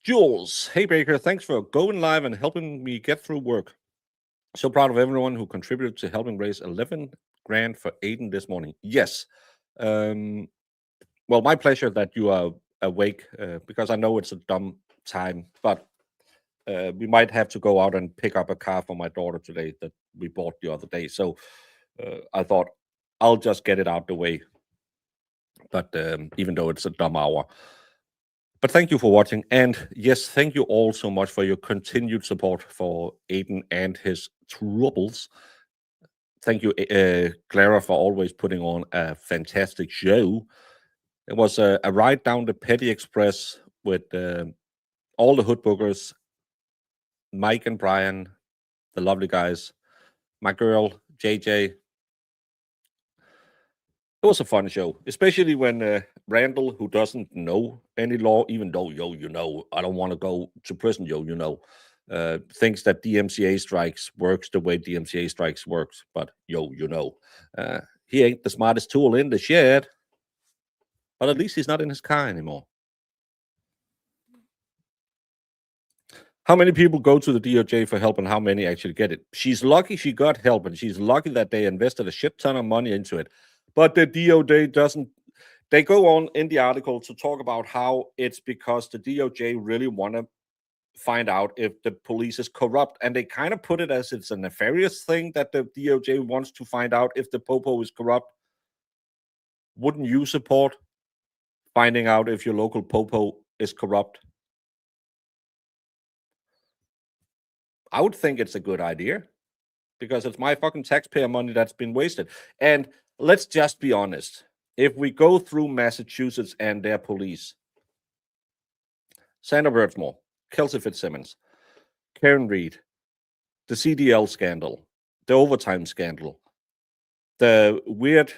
Jules, hey Baker, thanks for going live and helping me get through work. So proud of everyone who contributed to helping raise 11 grand for Aiden this morning. Yes. Well, my pleasure that you are awake, because I know it's a dumb time, but we might have to go out and pick up a car for my daughter today that we bought the other day. So I thought I'll just get it out the way. But even though it's a dumb hour. But thank you for watching. And yes, thank you all so much for your continued support for Aiden and his troubles. Thank you, Clara, for always putting on a fantastic show. It was a ride down the Petty Express with all the hood bookers, Mike and Brian, the lovely guys, my girl, JJ, It was a fun show, especially when Randall, who doesn't know any law, even though, I don't want to go to prison, thinks that DMCA strikes works the way DMCA strikes works. But, he ain't the smartest tool in the shed, but at least he's not in his car anymore. How many people go to the DOJ for help and how many actually get it? She's lucky she got help, and she's lucky that they invested a shit ton of money into it. But the DOJ doesn't. They go on in the article to talk about how it's because the DOJ really want to find out if the police is corrupt. And they kind of put it as it's a nefarious thing that the DOJ wants to find out if the popo is corrupt. Wouldn't you support finding out if your local popo is corrupt? I would think it's a good idea because it's my fucking taxpayer money that's been wasted. And let's just be honest. If we go through Massachusetts and their police, Sandra Birdsmore, Kelsey Fitzsimmons, Karen Reed, the CDL scandal, the overtime scandal, the weird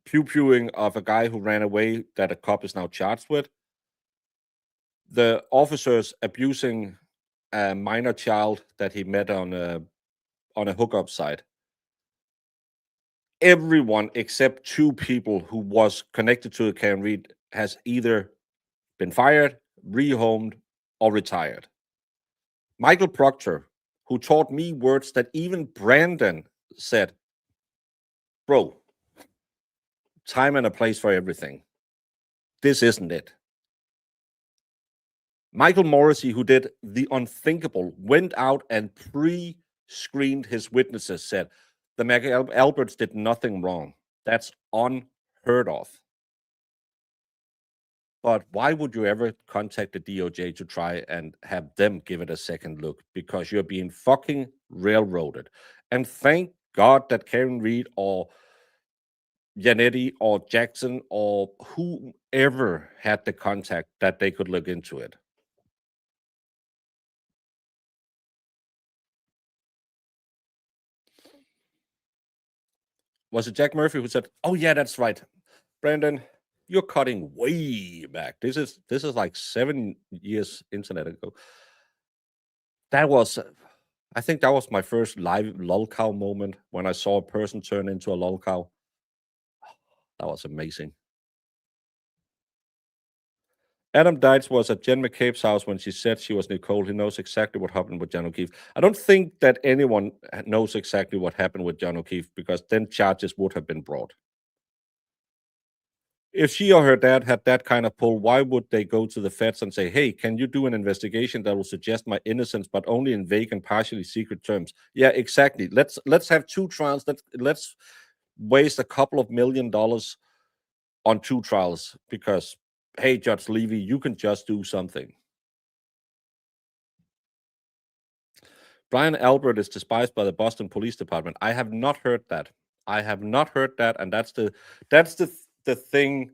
pew-pewing of a guy who ran away that a cop is now charged with, the officers abusing a minor child that he met on a hookup site. Everyone except 2 people who was connected to Karen Reed has either been fired, rehomed, or retired. Michael Proctor, who taught me words that even Brandon said, bro, time and a place for everything. This isn't it. Michael Morrissey, who did the unthinkable, went out and pre-screened his witnesses, said, the McAlberts did nothing wrong. That's unheard of. But why would you ever contact the DOJ to try and have them give it a second look? Because you're being fucking railroaded. And thank God that Karen Reed or Janetti or Jackson or whoever had the contact that they could look into it. Was it Jack Murphy who said, oh yeah, that's right. Brandon, you're cutting way back. This is like 7 years internet ago. I think that was my first live lolcow moment when I saw a person turn into a lolcow. That was amazing. Adam Deitz was at Jen McCabe's house when she said she was Nicole. He knows exactly what happened with John O'Keefe. I don't think that anyone knows exactly what happened with John O'Keefe because then charges would have been brought. If she or her dad had that kind of pull, why would they go to the feds and say, hey, can you do an investigation that will suggest my innocence, but only in vague and partially secret terms? Yeah, exactly. Let's have 2 trials. Let's waste a couple of $1 million on 2 trials because, hey, Judge Levy, you can just do something. Brian Albert is despised by the Boston Police Department. I have not heard that. And that's the thing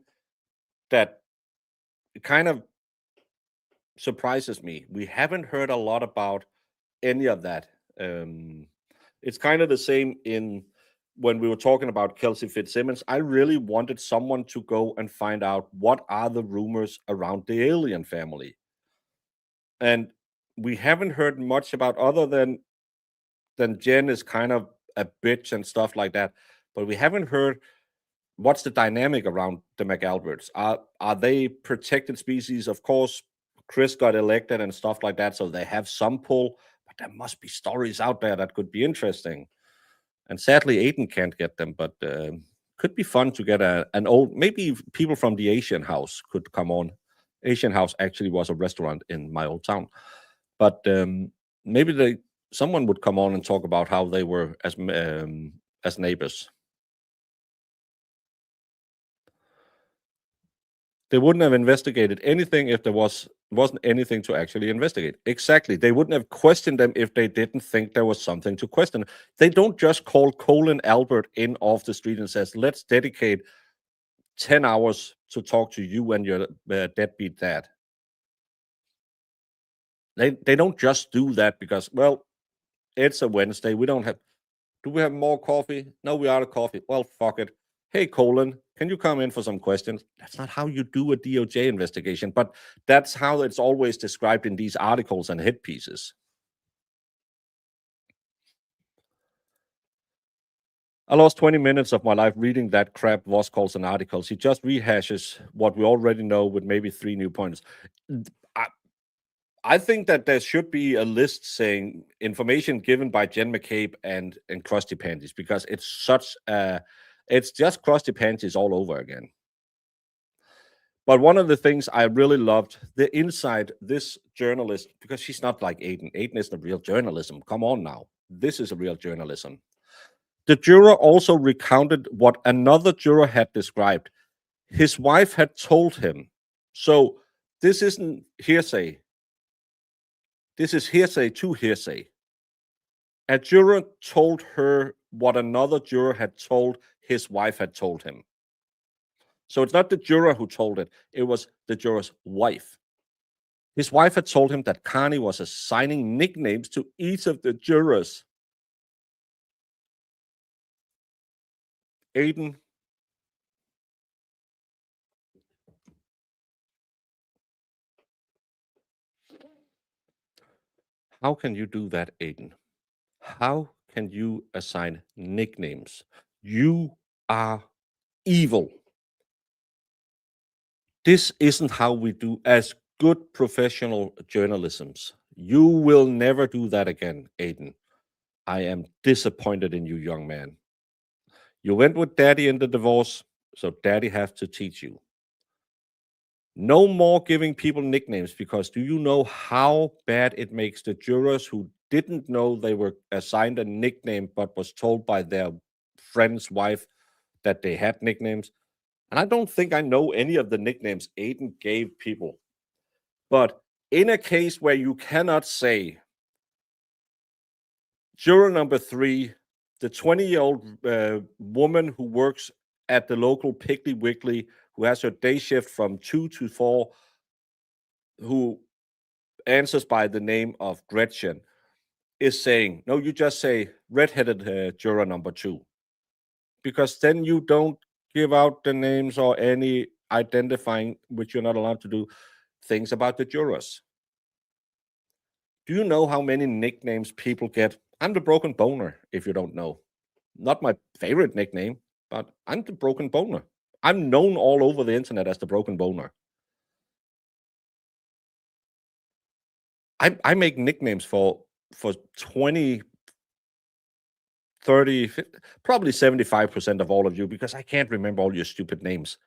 that kind of surprises me. We haven't heard a lot about any of that. It's kind of the same in when we were talking about Kelsey Fitzsimmons. I really wanted someone to go and find out what are the rumors around the alien family. And we haven't heard much about other than Jen is kind of a bitch and stuff like that. But we haven't heard what's the dynamic around the McAlberts. Are they protected species? Of course, Chris got elected and stuff like that, so they have some pull. But there must be stories out there that could be interesting. And sadly, Aiden can't get them, but could be fun to get an old, maybe people from the Asian House could come on. Asian House actually was a restaurant in my old town. But maybe someone would come on and talk about how they were as neighbors. They wouldn't have investigated anything if there wasn't anything to actually investigate. Exactly. They wouldn't have questioned them if they didn't think there was something to question. They don't just call Colin Albert in off the street and says, let's dedicate 10 hours to talk to you and your deadbeat dad. They don't just do that because, well, it's a Wednesday. Do we have more coffee? No, we're out of coffee. Well, fuck it. hey, Colin, can you come in for some questions? That's not how you do a DOJ investigation, but that's how it's always described in these articles and hit pieces. I lost 20 minutes of my life reading that crap Voss calls an article. He just rehashes what we already know with maybe 3 new points. I, I think that there should be a list saying information given by Jen McCabe and Krusty Panties, because it's such a, it's just Krusty Panties all over again. But one of the things I really loved, the inside this journalist, because she's not like Aiden. Aiden isn't a real journalism. Come on now. This is a real journalism. The juror also recounted what another juror had described. His wife had told him. So this isn't hearsay. This is hearsay to hearsay. A juror told her what another juror had told his wife had told him. So it's not the juror who told it, it was the juror's wife. His wife had told him that Carney was assigning nicknames to each of the jurors. Aiden, how can you do that, Aiden? How can you assign nicknames? You are evil. This isn't how we do as good professional journalisms. You will never do that again, Aiden. I am disappointed in you, young man. You went with daddy in the divorce, so daddy has to teach you. No more giving people nicknames, because do you know how bad it makes the jurors who didn't know they were assigned a nickname but was told by their friend's wife that they had nicknames? And I don't think I know any of the nicknames Aiden gave people. But in a case where you cannot say, juror number 3, the 20-year-old woman who works at the local Piggly Wiggly, who has her day shift from 2 to 4, who answers by the name of Gretchen, is saying, no, you just say redheaded juror number 2. Because then you don't give out the names or any identifying, which you're not allowed to do, things about the jurors. Do you know how many nicknames people get? I'm the broken boner, if you don't know. Not my favorite nickname, but I'm the broken boner. I'm known all over the internet as the broken boner. I make nicknames for 20, 30, 50, probably 75% of all of you, because I can't remember all your stupid names.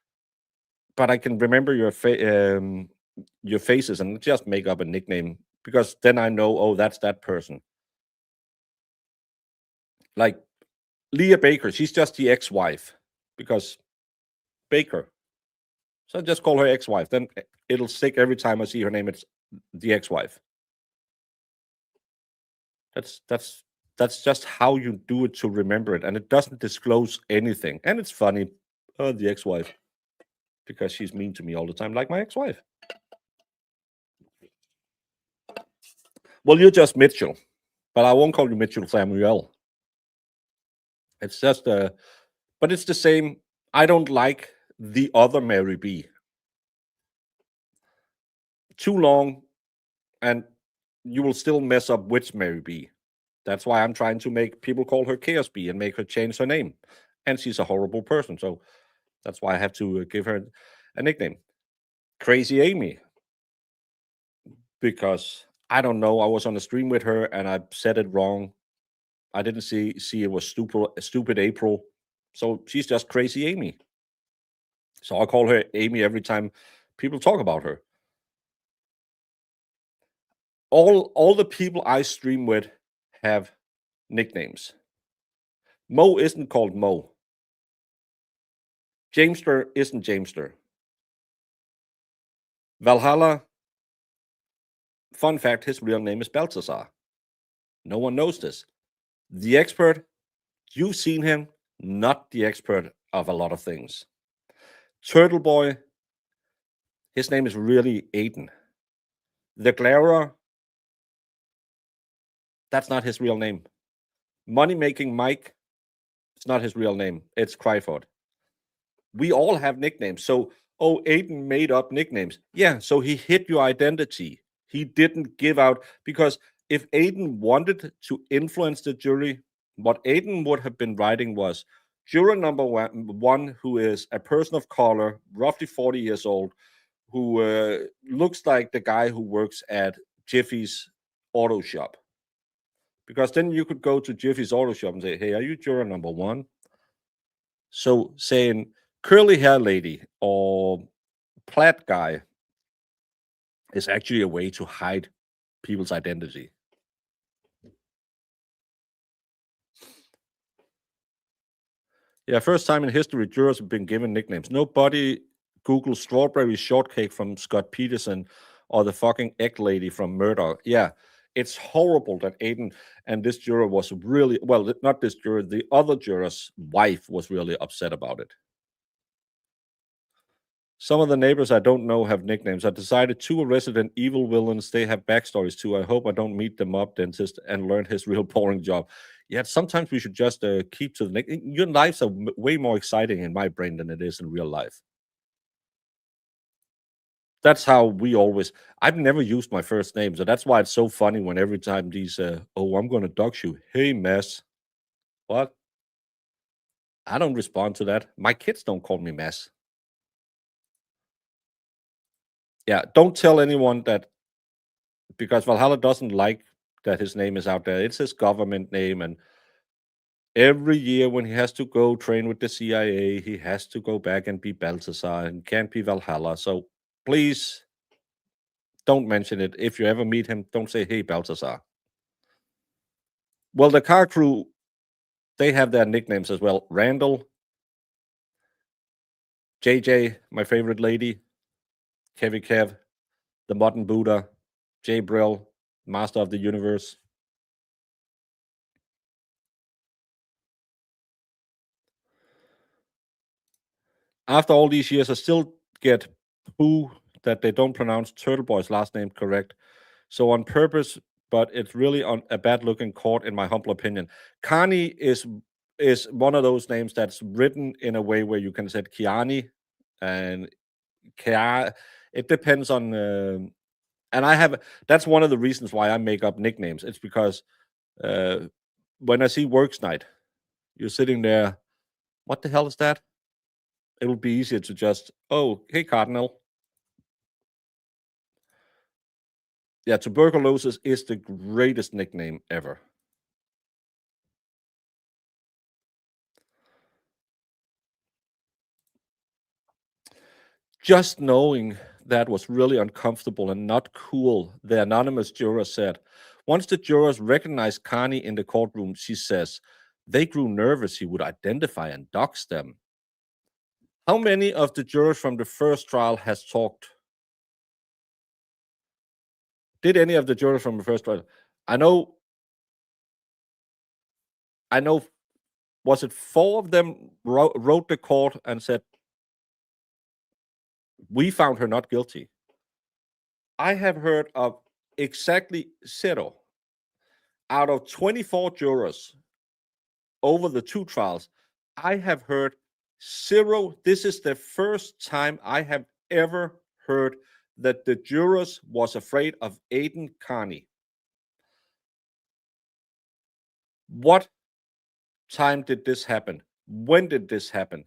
But I can remember your faces and just make up a nickname, because then I know, oh, that's that person. Like Leah Baker, she's just the ex-wife, because Baker. So I just call her ex-wife. Then it'll stick every time I see her name. It's the ex-wife. That's just how you do it to remember it, and it doesn't disclose anything. And it's funny, oh, the ex-wife, because she's mean to me all the time, like my ex-wife. Well, you're just Mitchell, but I won't call you Mitchell Samuel. It's just but it's the same. I don't like the other Mary B. Too long, and you will still mess up which Mary B. That's why I'm trying to make people call her Chaos B and make her change her name. And she's a horrible person, so that's why I have to give her a nickname. Crazy Amy. Because I don't know, I was on a stream with her and I said it wrong. I didn't see it was stupid April. So she's just Crazy Amy. So I call her Amy every time people talk about her. All the people I stream with have nicknames. Mo isn't called Mo. Jamester isn't Jamester. Valhalla, fun fact, his real name is Balthazar. No one knows this. The expert, you've seen him, not the expert of a lot of things. Turtle Boy, his name is really Aiden. The Glarer, that's not his real name. Money Making Mike, it's not his real name. It's Cryford. We all have nicknames. So, oh, Aiden made up nicknames. Yeah, so he hid your identity. He didn't give out, because if Aiden wanted to influence the jury, what Aiden would have been writing was juror number one, who is a person of color, roughly 40 years old, who looks like the guy who works at Jiffy's auto shop. Because then you could go to Jiffy's auto shop and say, hey, are you juror number one? So saying curly hair lady or plaid guy is actually a way to hide people's identity. Yeah, first time in history jurors have been given nicknames. Nobody Google strawberry shortcake from Scott Peterson or the fucking egg lady from Murdoch. Yeah, it's horrible that Aiden and this juror was really, well, not this juror, the other juror's wife was really upset about it. Some of the neighbors I don't know have nicknames. I decided two are resident evil villains. They have backstories too. I hope I don't meet the mob dentist and learn his real boring job. Yet sometimes we should just keep to the nickname. Your lives are way more exciting in my brain than it is in real life. That's how we always. I've never used my first name, so that's why it's so funny when every time these. Oh, I'm going to dox you. Hey, mess. What? I don't respond to that. My kids don't call me mess. Yeah, don't tell anyone that, because Valhalla doesn't like that his name is out there. It's his government name, and every year when he has to go train with the CIA, he has to go back and be Balthazar and can't be Valhalla. So please don't mention it. If you ever meet him, don't say, hey, Balthazar. Well, the car crew, they have their nicknames as well. Randall, JJ, my favorite lady, Kevy Kev, the Modern Buddha, Jay Brill, Master of the Universe. After all these years, I still get poo that they don't pronounce Turtle Boy's last name correct. So on purpose, but it's really on a bad looking court, in my humble opinion. Kani is one of those names that's written in a way where you can say Kiani and Kia. It depends on, and I have. That's one of the reasons why I make up nicknames. It's because when I see Works Night, you're sitting there. What the hell is that? It will be easier to just, oh, hey, Cardinal. Yeah, tuberculosis is the greatest nickname ever. Just knowing that was really uncomfortable and not cool, the anonymous juror said. Once the jurors recognized Connie in the courtroom, she says, they grew nervous he would identify and dox them. How many of the jurors from the first trial has talked? Did any of the jurors from the first trial? I know, was it four of them wrote the court and said, we found her not guilty? I have heard of exactly 0 out of 24 jurors over the 2 trials. I have heard 0. This is the first time I have ever heard that the jurors was afraid of Aiden Carney. What time did this happen? When did this happen?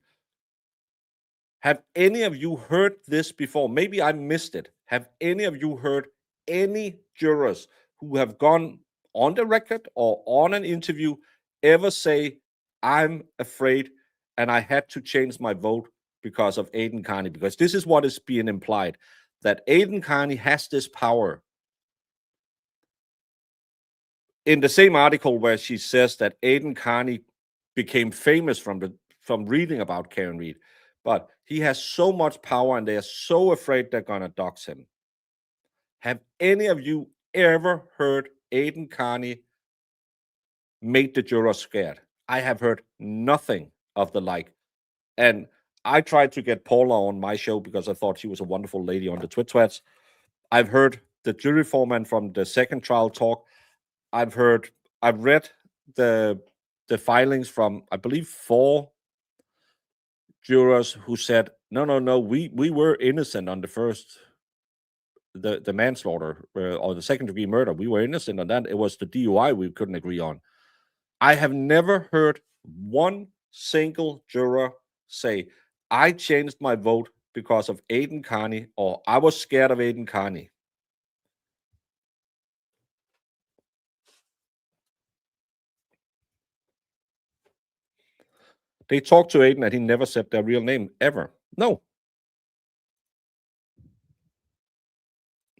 Have any of you heard this before? Maybe I missed it. Have any of you heard any jurors who have gone on the record or on an interview ever say, I'm afraid and I had to change my vote because of Aiden Carney? Because this is what is being implied, that Aiden Carney has this power. In the same article where she says that Aiden Carney became famous from reading about Karen Reed, but he has so much power and they are so afraid they're gonna dox him. Have any of you ever heard Aiden Carney make the jurors scared? I have heard nothing of the like. And I tried to get Paula on my show because I thought she was a wonderful lady on the Twits. I've heard the jury foreman from the second trial talk. I've read the filings from, I believe, 4 jurors who said, no, we were innocent on the first, the manslaughter or the second degree murder. We were innocent on that. It was the DUI we couldn't agree on. I have never heard one single juror say, I changed my vote because of Aiden Carney, or I was scared of Aiden Carney. They talked to Aiden and he never said their real name ever. No.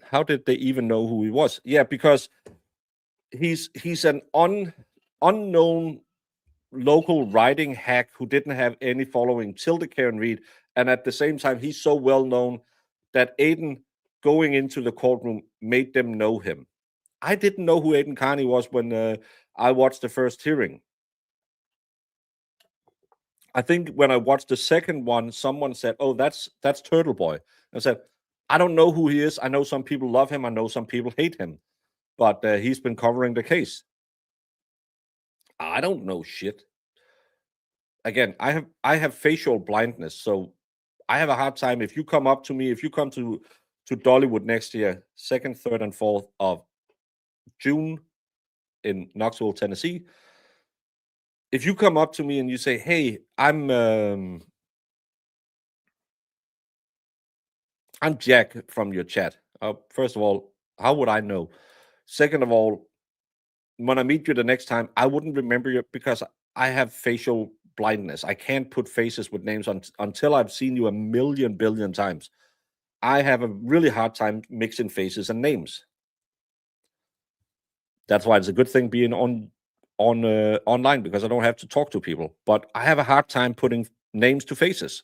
How did they even know who he was? Yeah, because he's an unknown local writing hack who didn't have any following till the Karen Reed, and at the same time he's so well known that Aiden going into the courtroom made them know him. I didn't know who Aiden Carney was when I watched the first hearing. I think when I watched the second one, someone said, "Oh, that's Turtle Boy." I said, "I don't know who he is. I know some people love him. I know some people hate him, but he's been covering the case." I don't know shit. Again, I have facial blindness, so I have a hard time. If you come up to me, if you come to Dollywood next year, 2nd, 3rd, and 4th of June in Knoxville, Tennessee, if you come up to me and you say, "Hey, I'm Jack from your chat," first of all, how would I know? Second of all, when I meet you the next time, I wouldn't remember you because I have facial blindness. I can't put faces with names until I've seen you a million billion times. I have a really hard time mixing faces and names. That's why it's a good thing being online, because I don't have to talk to people. But I have a hard time putting names to faces.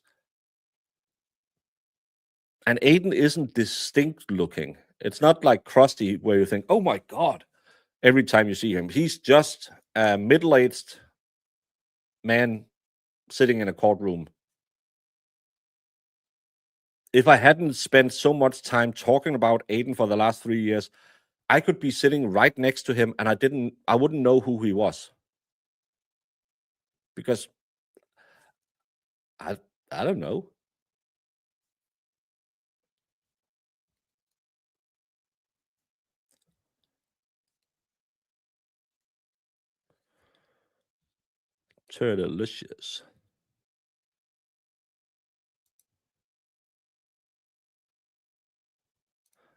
And Aiden isn't distinct looking. It's not like Krusty where you think, "Oh my God," every time you see him. He's just a middle-aged man sitting in a courtroom. If I hadn't spent so much time talking about Aiden for the last 3 years, I could be sitting right next to him and I wouldn't know who he was. Because I I don't know. Delicious.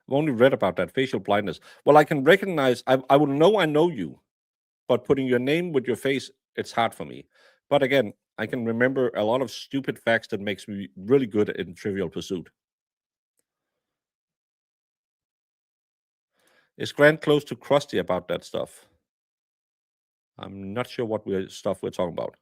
I've only read about that facial blindness. Well, I can recognize, I will know I know you, but putting your name with your face, it's hard for me. But again, I can remember a lot of stupid facts that makes me really good in Trivial Pursuit. Is Grant close to Krusty about that stuff? I'm not sure what stuff we're talking about.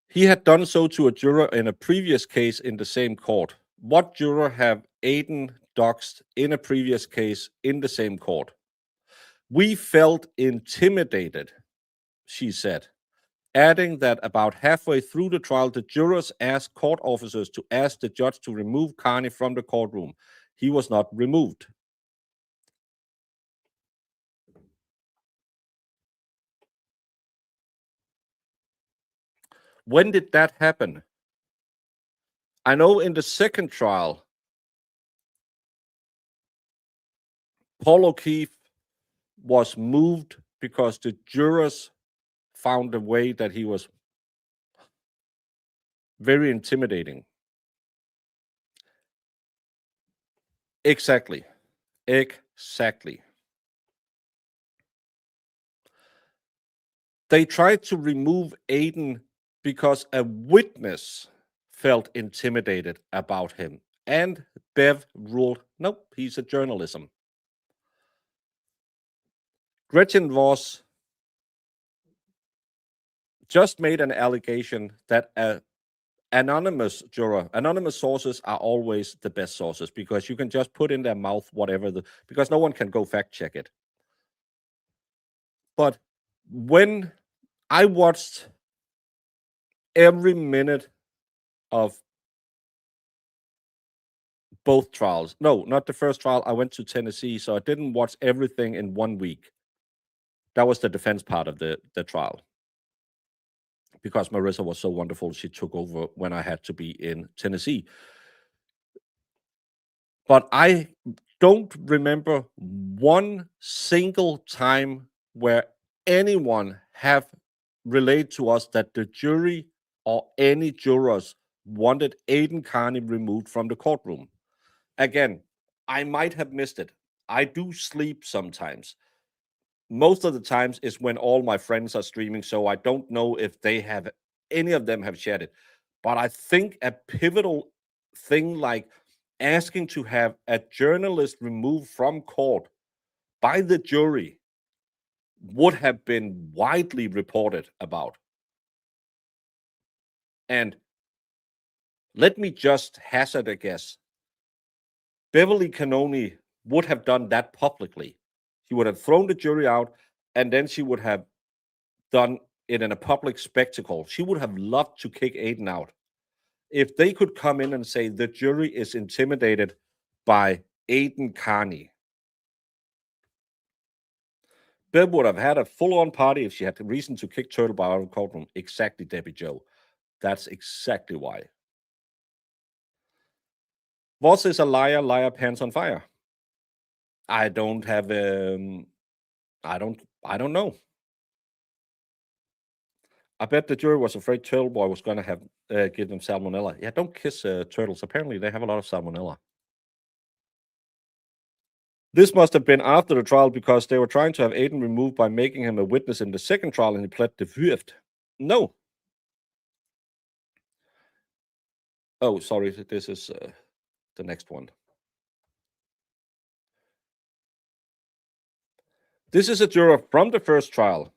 He had done so to a juror in a previous case in the same court. What juror have Aiden doxed in a previous case in the same court? We felt intimidated, she said, adding that about halfway through the trial, the jurors asked court officers to ask the judge to remove Carney from the courtroom. He was not removed. When did that happen? I know in the second trial, Paul O'Keefe was moved because the jurors found a way that he was very intimidating. Exactly. Exactly. They tried to remove Aiden because a witness felt intimidated about him. And Bev ruled, nope, he's a journalism. Gretchen Voss just made an allegation that anonymous sources are always the best sources because you can just put in their mouth whatever, because no one can go fact check it. But when I watched every minute of both trials. No, not the first trial. I went to Tennessee, so I didn't watch everything in 1 week. That was the defense part of the trial. Because Marissa was so wonderful, she took over when I had to be in Tennessee. But I don't remember one single time where anyone have relayed to us that the jury or any jurors wanted Aiden Carney removed from the courtroom. Again, I might have missed it. I do sleep sometimes. Most of the times is when all my friends are streaming, so I don't know if any of them have shared it. But I think a pivotal thing like asking to have a journalist removed from court by the jury would have been widely reported about. And let me just hazard a guess. Beverly Cannoni would have done that publicly. She would have thrown the jury out, and then she would have done it in a public spectacle. She would have loved to kick Aiden out. If they could come in and say the jury is intimidated by Aiden Carney, Bev would have had a full-on party if she had the reason to kick Turtle out of the courtroom. Exactly, Debbie Joe. That's exactly why. Voss is a liar, liar pants on fire. I don't have I don't know. I bet the jury was afraid Turtle Boy was going to have give them salmonella. Yeah, don't kiss turtles. Apparently, they have a lot of salmonella. This must have been after the trial because they were trying to have Aiden removed by making him a witness in the second trial, and he pled the fifth. No. Oh, sorry. This is the next one. This is a juror from the first trial.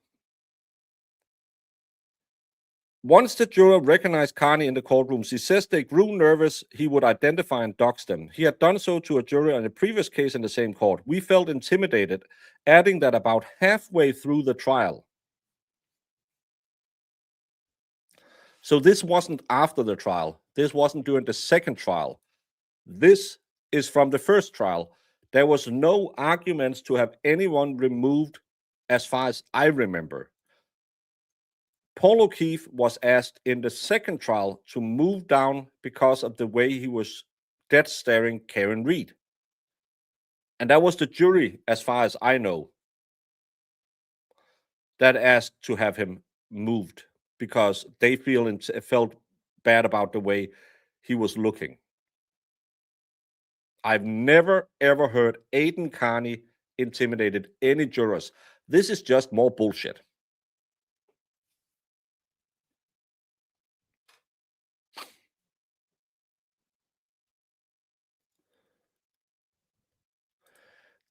Once the juror recognized Carney in the courtroom, she says they grew nervous he would identify and dox them. He had done so to a juror in a previous case in the same court. We felt intimidated, adding that about halfway through the trial. So this wasn't after the trial. This wasn't during the second trial. This is from the first trial. There was no arguments to have anyone removed as far as I remember. Paul O'Keefe was asked in the second trial to move down because of the way he was dead staring Karen Reed. And that was the jury, as far as I know, that asked to have him moved because they felt bad about the way he was looking. I've never, ever heard Aiden Carney intimidated any jurors. This is just more bullshit.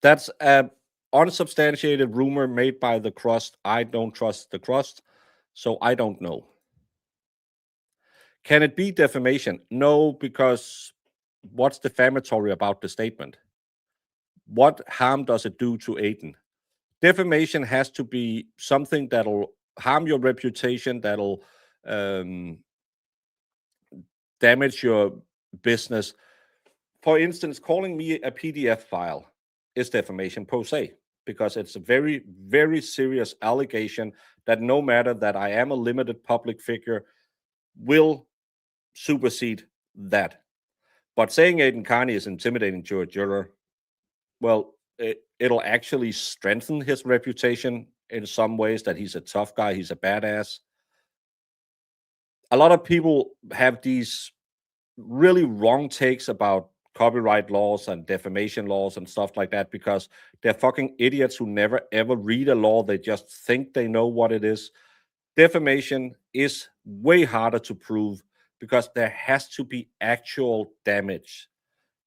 That's an unsubstantiated rumor made by the crust. I don't trust the crust, so I don't know. Can it be defamation? No, because what's defamatory about the statement? What harm does it do to Aiden? Defamation has to be something that'll harm your reputation, that'll damage your business. For instance, calling me a PDF file is defamation per se, because it's a very, very serious allegation that no matter that I am a limited public figure will supersede that. But saying Aiden Carney is intimidating to a juror, well, it'll actually strengthen his reputation in some ways, that he's a tough guy, he's a badass. A lot of people have these really wrong takes about copyright laws and defamation laws and stuff like that because they're fucking idiots who never ever read a law. They just think they know what it is. Defamation is way harder to prove because there has to be actual damage.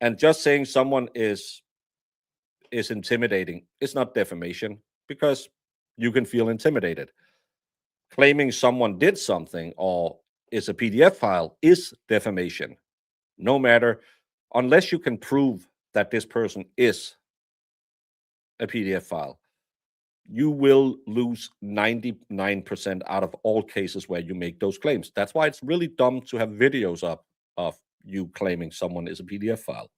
And just saying someone is intimidating is not defamation because you can feel intimidated. Claiming someone did something or is a PDF file is defamation. No matter, unless you can prove that this person is a PDF file, you will lose 99% out of all cases where you make those claims. That's why it's really dumb to have videos up of you claiming someone is a PDF file.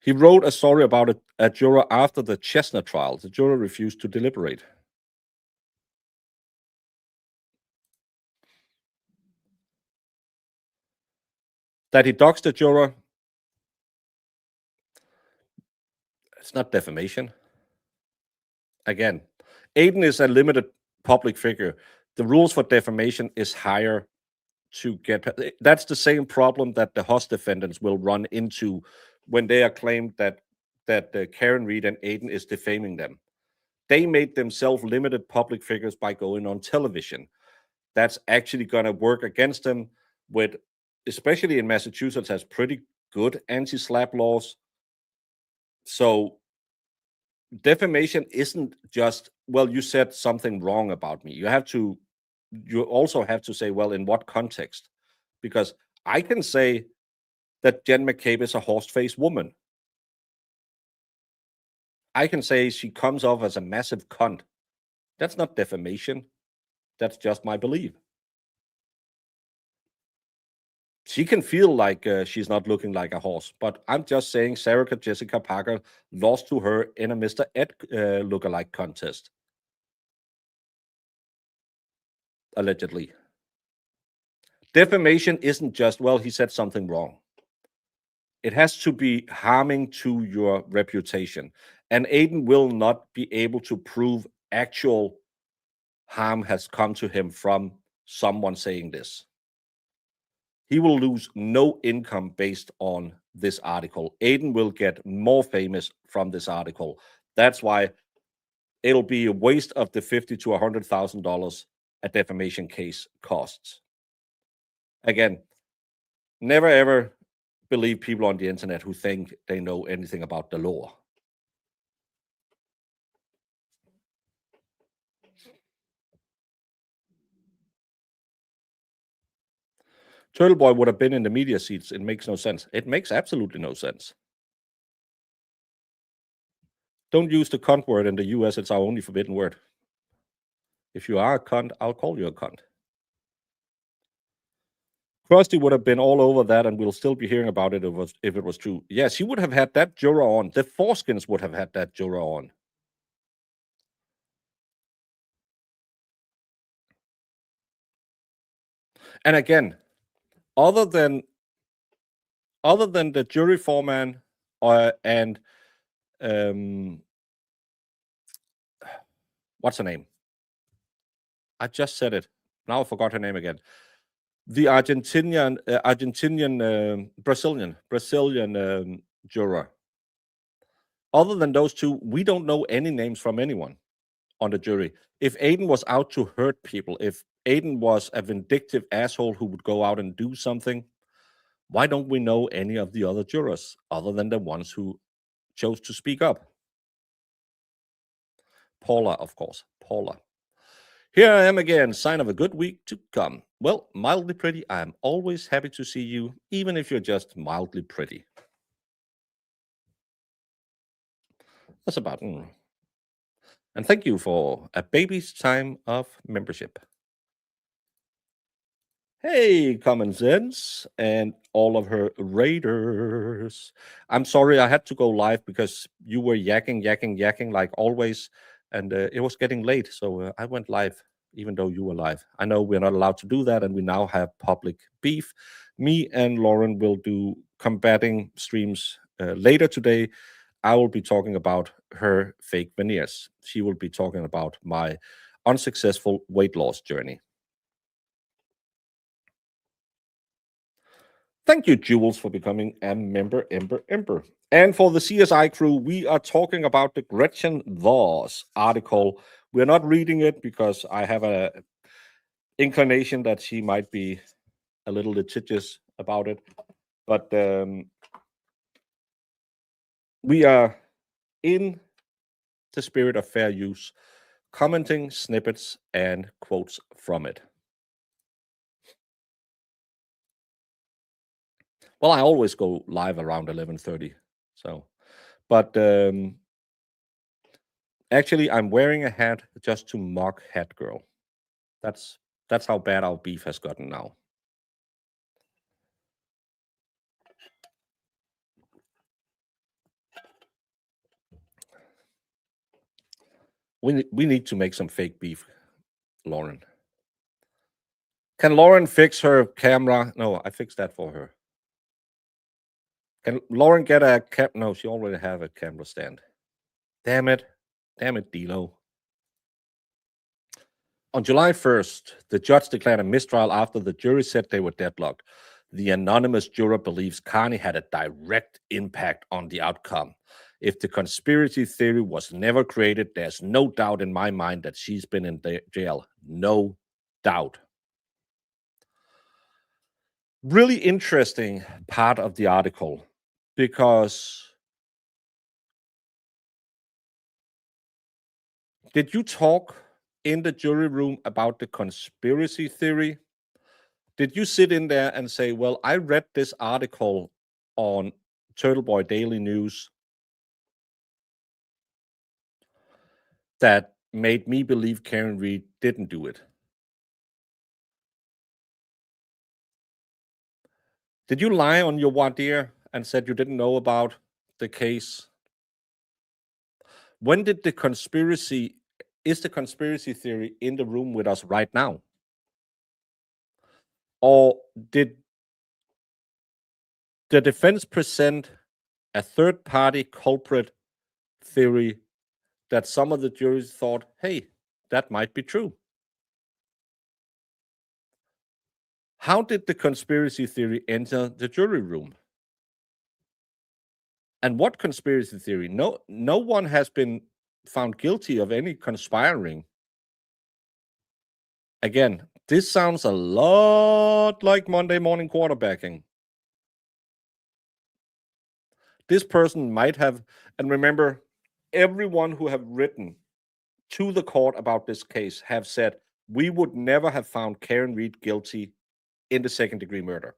He wrote a story about a juror after the Chestnut trial. The juror refused to deliberate. That he doxed the juror, it's not defamation. Again, Aiden is a limited public figure. The rules for defamation is higher to get. That's the same problem that the Voss defendants will run into when they are claimed that Karen Reed and Aiden is defaming them. They made themselves limited public figures by going on television. That's actually going to work against them. With, especially in Massachusetts, has pretty good anti-slap laws. So defamation isn't just, well, you said something wrong about me. You also have to say, well, in what context? Because I can say that Jen McCabe is a horse-faced woman. I can say she comes off as a massive cunt. That's not defamation. That's just my belief. She can feel like she's not looking like a horse, but I'm just saying Sarah Jessica Parker lost to her in a Mr. Ed lookalike contest. Allegedly. Defamation isn't just, well, he said something wrong. It has to be harming to your reputation. And Aiden will not be able to prove actual harm has come to him from someone saying this. He will lose no income based on this article. Aiden will get more famous from this article. That's why it'll be a waste of the $50,000 to $100,000 a defamation case costs. Again, never ever believe people on the internet who think they know anything about the law. Turtle Boy would have been in the media seats. It makes no sense. It makes absolutely no sense. Don't use the cunt word in the US. It's our only forbidden word. If you are a cunt, I'll call you a cunt. Krusty would have been all over that, and we'll still be hearing about it if it was true. Yes, he would have had that juror on. The foreskins would have had that juror on. And again, other than the jury foreman and what's her name? I just said it. Now I forgot her name again. The Brazilian juror. Other than those two, we don't know any names from anyone on the jury. If Aiden was out to hurt people, if Aiden was a vindictive asshole who would go out and do something, why don't we know any of the other jurors other than the ones who chose to speak up? Paula, of course. Paula. Here I am again, sign of a good week to come. Well, mildly pretty, I'm always happy to see you, even if you're just mildly pretty. That's about it. And thank you for a baby's time of membership. Hey, Common Sense and all of her raiders. I'm sorry I had to go live because you were yakking like always, and it was getting late, so I went live even though you were live. I know we're not allowed to do that, and we now have public beef. Me and Lauren will do combating streams later today. I will be talking about her fake veneers. She will be talking about my unsuccessful weight loss journey. Thank you, Jules, for becoming a member, Ember. And for the CSI crew, we are talking about the Gretchen Voss article. We're not reading it because I have an inclination that she might be a little litigious about it. But we are in the spirit of fair use, commenting snippets and quotes from it. Well, I always go live around 11:30. So, but actually, I'm wearing a hat just to mock Hat Girl. That's how bad our beef has gotten now. We need to make some fake beef, Lauren. Can Lauren fix her camera? No, I fixed that for her. Can Lauren get a No, she already have a camera stand. Damn it, Dilo. On July 1st, the judge declared a mistrial after the jury said they were deadlocked. The anonymous juror believes Carney had a direct impact on the outcome. If the conspiracy theory was never created, there's no doubt in my mind that she's been in jail. No doubt. Really interesting part of the article, because did you talk in the jury room about the conspiracy theory? Did you sit in there and say, well, I read this article on Turtle Boy Daily News that made me believe Karen Reed didn't do it? Did you lie on your voir dire and said you didn't know about the case? When did the conspiracy theory in the room with us right now? Or did the defense present a third-party culprit theory that some of the juries thought, hey, that might be true? How did the conspiracy theory enter the jury room? And what conspiracy theory? No one has been found guilty of any conspiring. Again, this sounds a lot like Monday morning quarterbacking. This person might have, and remember, everyone who have written to the court about this case have said, we would never have found Karen Reed guilty in the second-degree murder.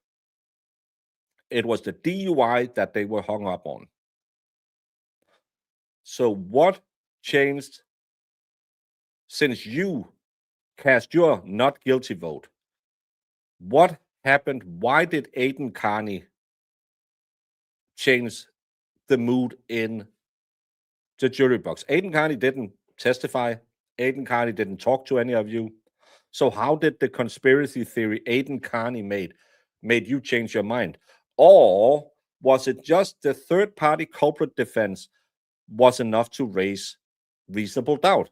It was the DUI that they were hung up on. So what changed since you cast your not guilty vote? What happened? Why did Aidan Carney change the mood in the jury box? Aidan Carney didn't testify. Aidan Carney didn't talk to any of you. So how did the conspiracy theory Aidan Carney made you change your mind? Or was it just the third-party culprit defense was enough to raise reasonable doubt?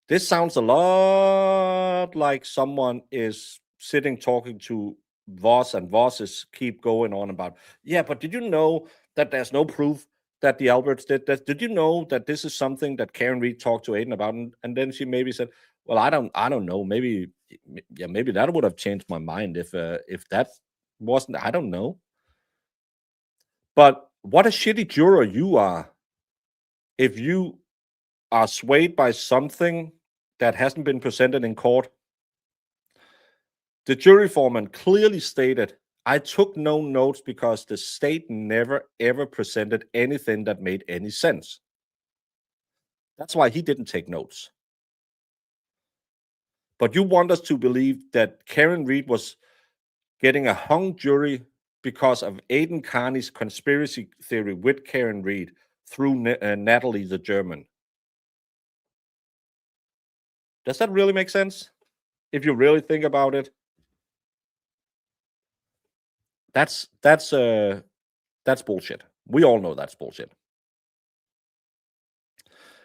This sounds a lot like someone is sitting talking to Voss, and Voss is keep going on about, yeah, but did you know that there's no proof that the Alberts did this? Did you know that this is something that Karen Reed talked to Aidan about? And then she maybe said, well, I don't know. Maybe that would have changed my mind if that wasn't, I don't know. But what a shitty juror you are if you are swayed by something that hasn't been presented in court. The jury foreman clearly stated, I took no notes because the state never ever presented anything that made any sense. That's why he didn't take notes. But you want us to believe that Karen Reed was getting a hung jury because of Aidan Carney's conspiracy theory with Karen Reed through Natalie the German. Does that really make sense? If you really think about it, that's bullshit. We all know that's bullshit.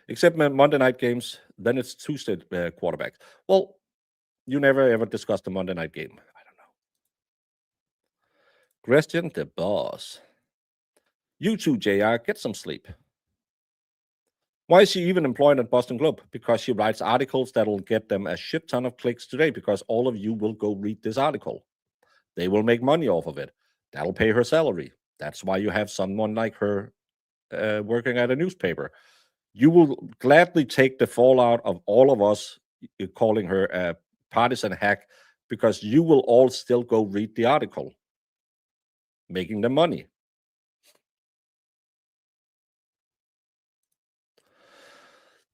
Except Monday night games, then it's Tuesday quarterbacks. Well, you never ever discussed the Monday night game. I don't know. Christian the boss. You too, JR, get some sleep. Why is she even employed at Boston Globe? Because she writes articles that'll get them a shit ton of clicks today, because all of you will go read this article. They will make money off of it. That'll pay her salary. That's why you have someone like her working at a newspaper. You will gladly take the fallout of all of us calling her a partisan hack, because you will all still go read the article, making them money.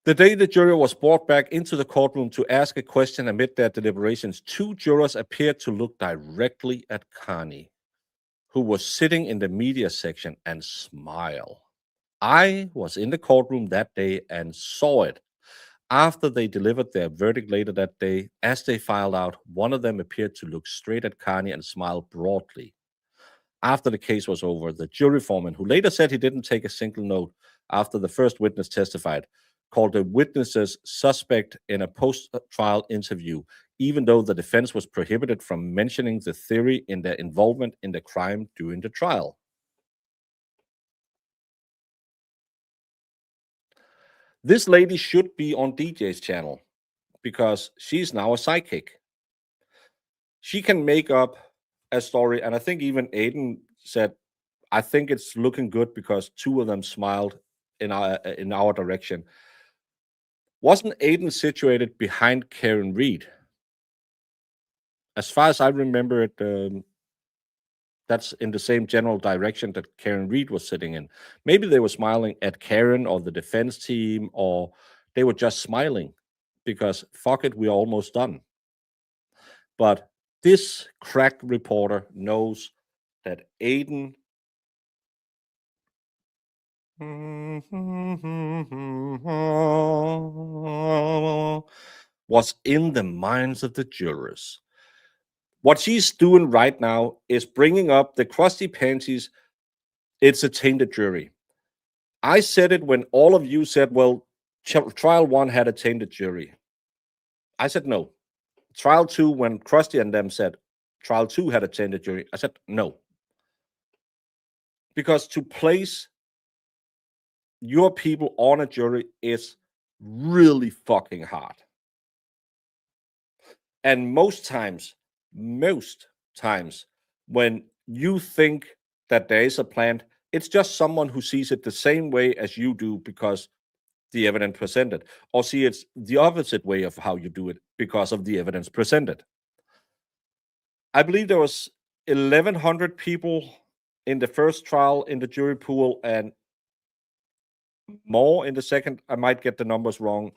The day the jury was brought back into the courtroom to ask a question amid their deliberations, two jurors appeared to look directly at Carney, who was sitting in the media section, and smile. I was in the courtroom that day and saw it. After they delivered their verdict later that day, as they filed out, one of them appeared to look straight at Carney and smile broadly. After the case was over, the jury foreman, who later said he didn't take a single note after the first witness testified, called the witnesses suspect in a post-trial interview, even though the defense was prohibited from mentioning the theory in their involvement in the crime during the trial. This lady should be on DJ's channel because she's now a psychic. She can make up a story, and I think even Aiden said, I think it's looking good because two of them smiled in our direction. Wasn't Aiden situated behind Karen Reed? As far as I remember it, that's in the same general direction that Karen Reed was sitting in. Maybe they were smiling at Karen or the defense team, or they were just smiling because fuck it, we're almost done. But this crack reporter knows that Aiden was in the minds of the jurors. What she's doing right now is bringing up the crusty panties. It's a tainted jury. I said it when all of you said, well, trial 1 had a tainted jury. I said no. Trial 2, when Krusty and them said trial 2 had a tainted jury, I said no. Because to place your people on a jury is really fucking hard. And most times, when you think that there is a plan, it's just someone who sees it the same way as you do because the evidence presented, or see it's the opposite way of how you do it because of the evidence presented. I believe there was 1,100 people in the first trial in the jury pool and more in the second. I might get the numbers wrong.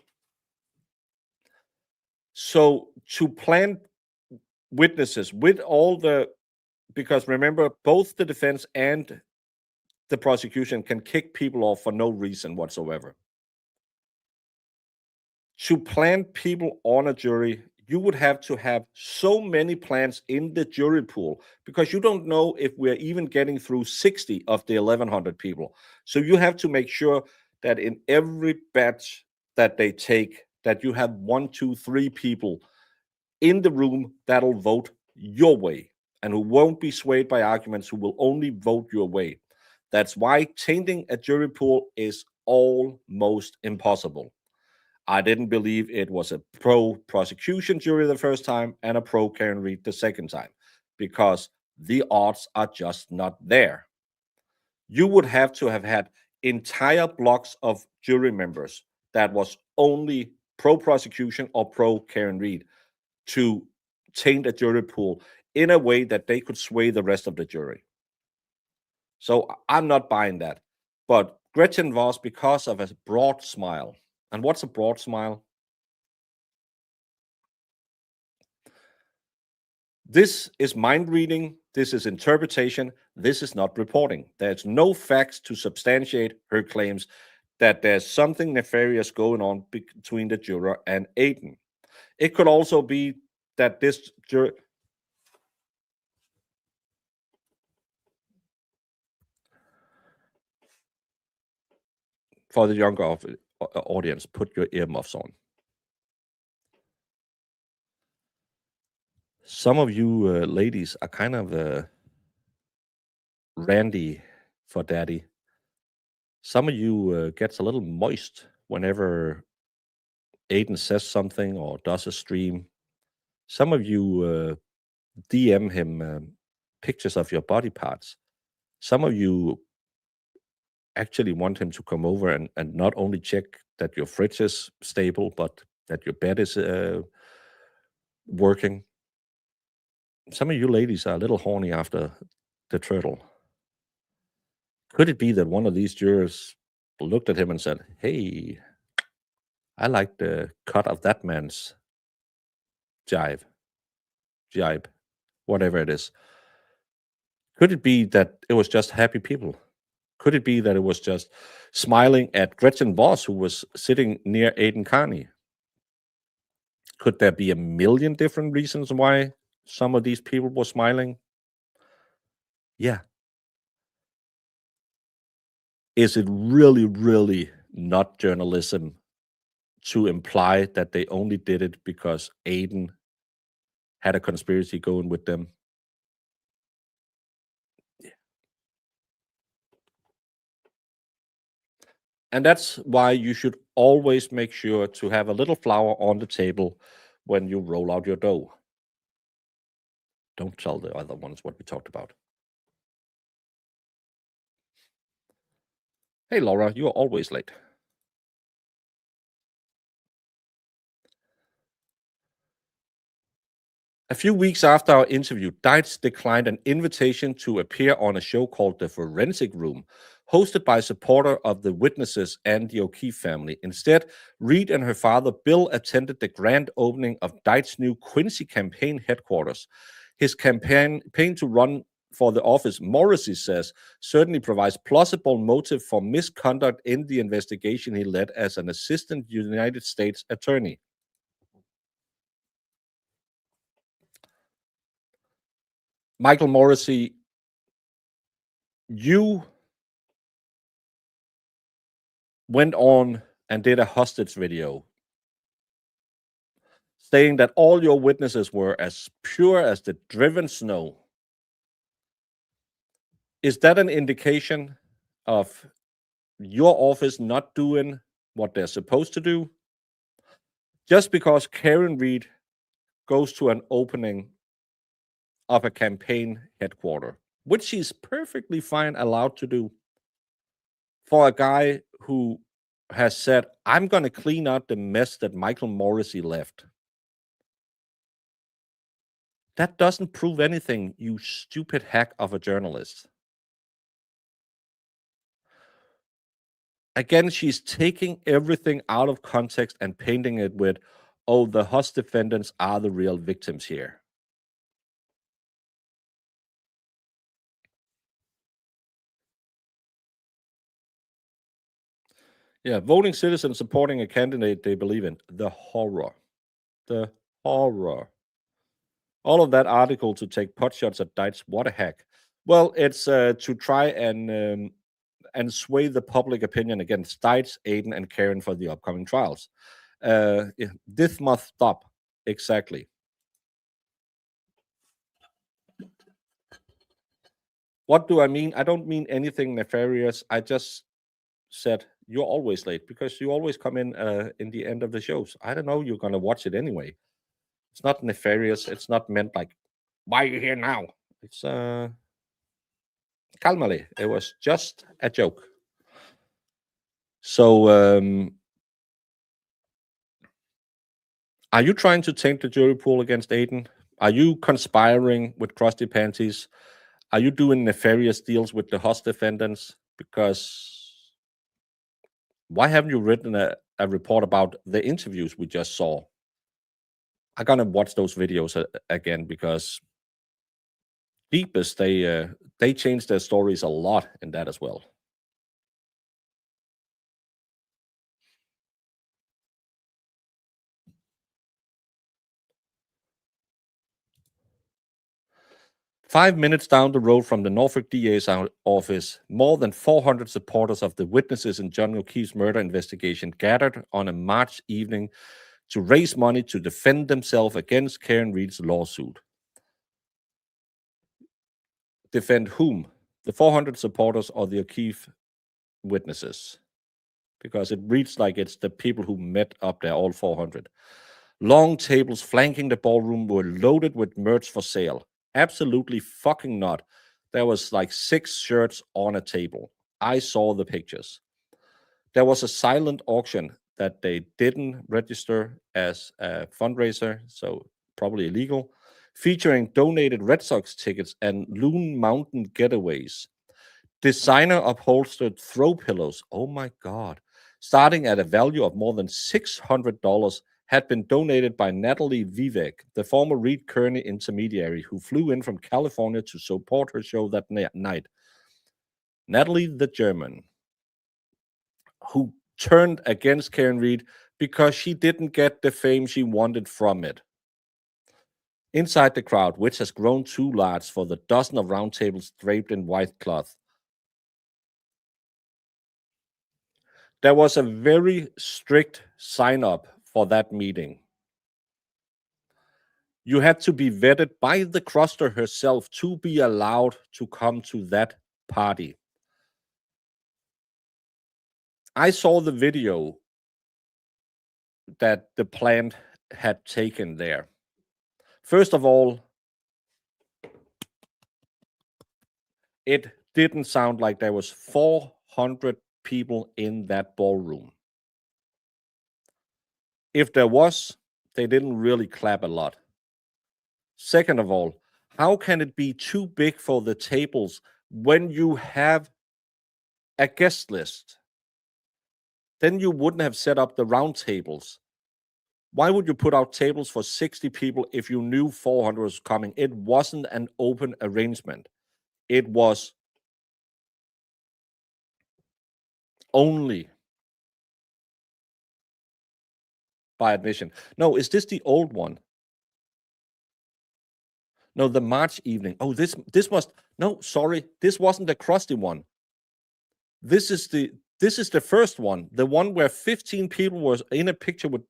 So to plant witnesses with all the, because remember, both the defense and the prosecution can kick people off for no reason whatsoever. To plant people on a jury, you would have to have so many plants in the jury pool because you don't know if we're even getting through 60 of the 1,100 people. So you have to make sure that in every batch that they take, that you have 1, 2, 3 people in the room that'll vote your way and who won't be swayed by arguments, who will only vote your way. That's why tainting a jury pool is almost impossible. I didn't believe it was a pro-prosecution jury the first time and a pro-Karen Reed the second time because the odds are just not there. You would have to have had entire blocks of jury members that was only pro-prosecution or pro-Karen Reed to taint a jury pool in a way that they could sway the rest of the jury. So I'm not buying that. But Gretchen Voss, because of a broad smile, and what's a broad smile? This is mind reading. This is interpretation. This is not reporting. There's no facts to substantiate her claims that there's something nefarious going on between the juror and Aiden. It could also be that this juror. For the younger audience, put your earmuffs on. Some of you ladies are kind of randy for daddy. Some of you gets a little moist whenever Aiden says something or does a stream. Some of you DM him pictures of your body parts. Some of you actually want him to come over and not only check that your fridge is stable, but that your bed is working. Some of you ladies are a little horny after the turtle. Could it be that one of these jurors looked at him and said, hey, I like the cut of that man's jibe, whatever it is. Could it be that it was just happy people Could it be that it was just smiling at Gretchen Voss, who was sitting near Aiden Carney? Could there be a million different reasons why some of these people were smiling? Yeah. Is it really, really not journalism to imply that they only did it because Aiden had a conspiracy going with them? And that's why you should always make sure to have a little flour on the table when you roll out your dough. Don't tell the other ones what we talked about. Hey, Laura, you are always late. A few weeks after our interview, Deitz declined an invitation to appear on a show called The Forensic Room, hosted by a supporter of the witnesses and the O'Keefe family. Instead, Reed and her father, Bill, attended the grand opening of Deitz's new Quincy campaign headquarters. His campaign to run for the office, Morrissey says, certainly provides plausible motive for misconduct in the investigation he led as an assistant United States attorney. Michael Morrissey, you went on and did a hostage video saying that all your witnesses were as pure as the driven snow. Is that an indication of your office not doing what they're supposed to do? Just because Karen Reed goes to an opening of a campaign headquarters, which she's perfectly fine allowed to do, for a guy who has said, I'm going to clean out the mess that Michael Morrissey left. That doesn't prove anything, you stupid hack of a journalist. Again, she's taking everything out of context and painting it with, oh, the Voss defendants are the real victims here. Yeah, voting citizens supporting a candidate they believe in. The horror. The horror. All of that article to take potshots at Deitz. What a hack. Well, it's to try and sway the public opinion against Deitz, Aiden, and Karen for the upcoming trials. This must stop. Exactly. What do I mean? I don't mean anything nefarious. I just said you're always late because you always come in the end of the shows. I don't know. You're gonna watch it anyway. It's not nefarious. It's not meant like, why are you here now? It's calmly. It was just a joke. So, are you trying to taint the jury pool against Aiden? Are you conspiring with Krusty Panties? Are you doing nefarious deals with the Voss defendants? Because why haven't you written a report about the interviews we just saw? I'm gonna watch those videos again because deepest they changed their stories a lot in that as well. Five minutes down the road from the Norfolk DA's office, more than 400 supporters of the witnesses in John O'Keefe's murder investigation gathered on a March evening to raise money to defend themselves against Karen Reed's lawsuit. Defend whom? The 400 supporters or the O'Keefe witnesses? Because it reads like it's the people who met up there, all 400. Long tables flanking the ballroom were loaded with merch for sale. Absolutely fucking not. There was like 6 shirts on a table. I saw the pictures. There was a silent auction that they didn't register as a fundraiser, so probably illegal, featuring donated Red Sox tickets and Loon Mountain getaways. Designer upholstered throw pillows, oh my God, starting at a value of more than $600, had been donated by Natalie Vivek, the former Reed Kearney intermediary who flew in from California to support her show that night. Natalie the German, who turned against Karen Reed because she didn't get the fame she wanted from it. Inside the crowd, which has grown too large for the dozen of round tables draped in white cloth, there was a very strict sign-up for that meeting. You had to be vetted by the Cruster herself to be allowed to come to that party. I saw the video that the plant had taken there. First of all, it didn't sound like there was 400 people in that ballroom. If there was, they didn't really clap a lot. Second of all, how can it be too big for the tables when you have a guest list? Then you wouldn't have set up the round tables. Why would you put out tables for 60 people if you knew 400 was coming? It wasn't an open arrangement. It was only by admission. No, is this the old one? No, the March evening. Oh, this must, no, sorry, this wasn't the crusty one. This is the first one, the one where 15 people was in a picture with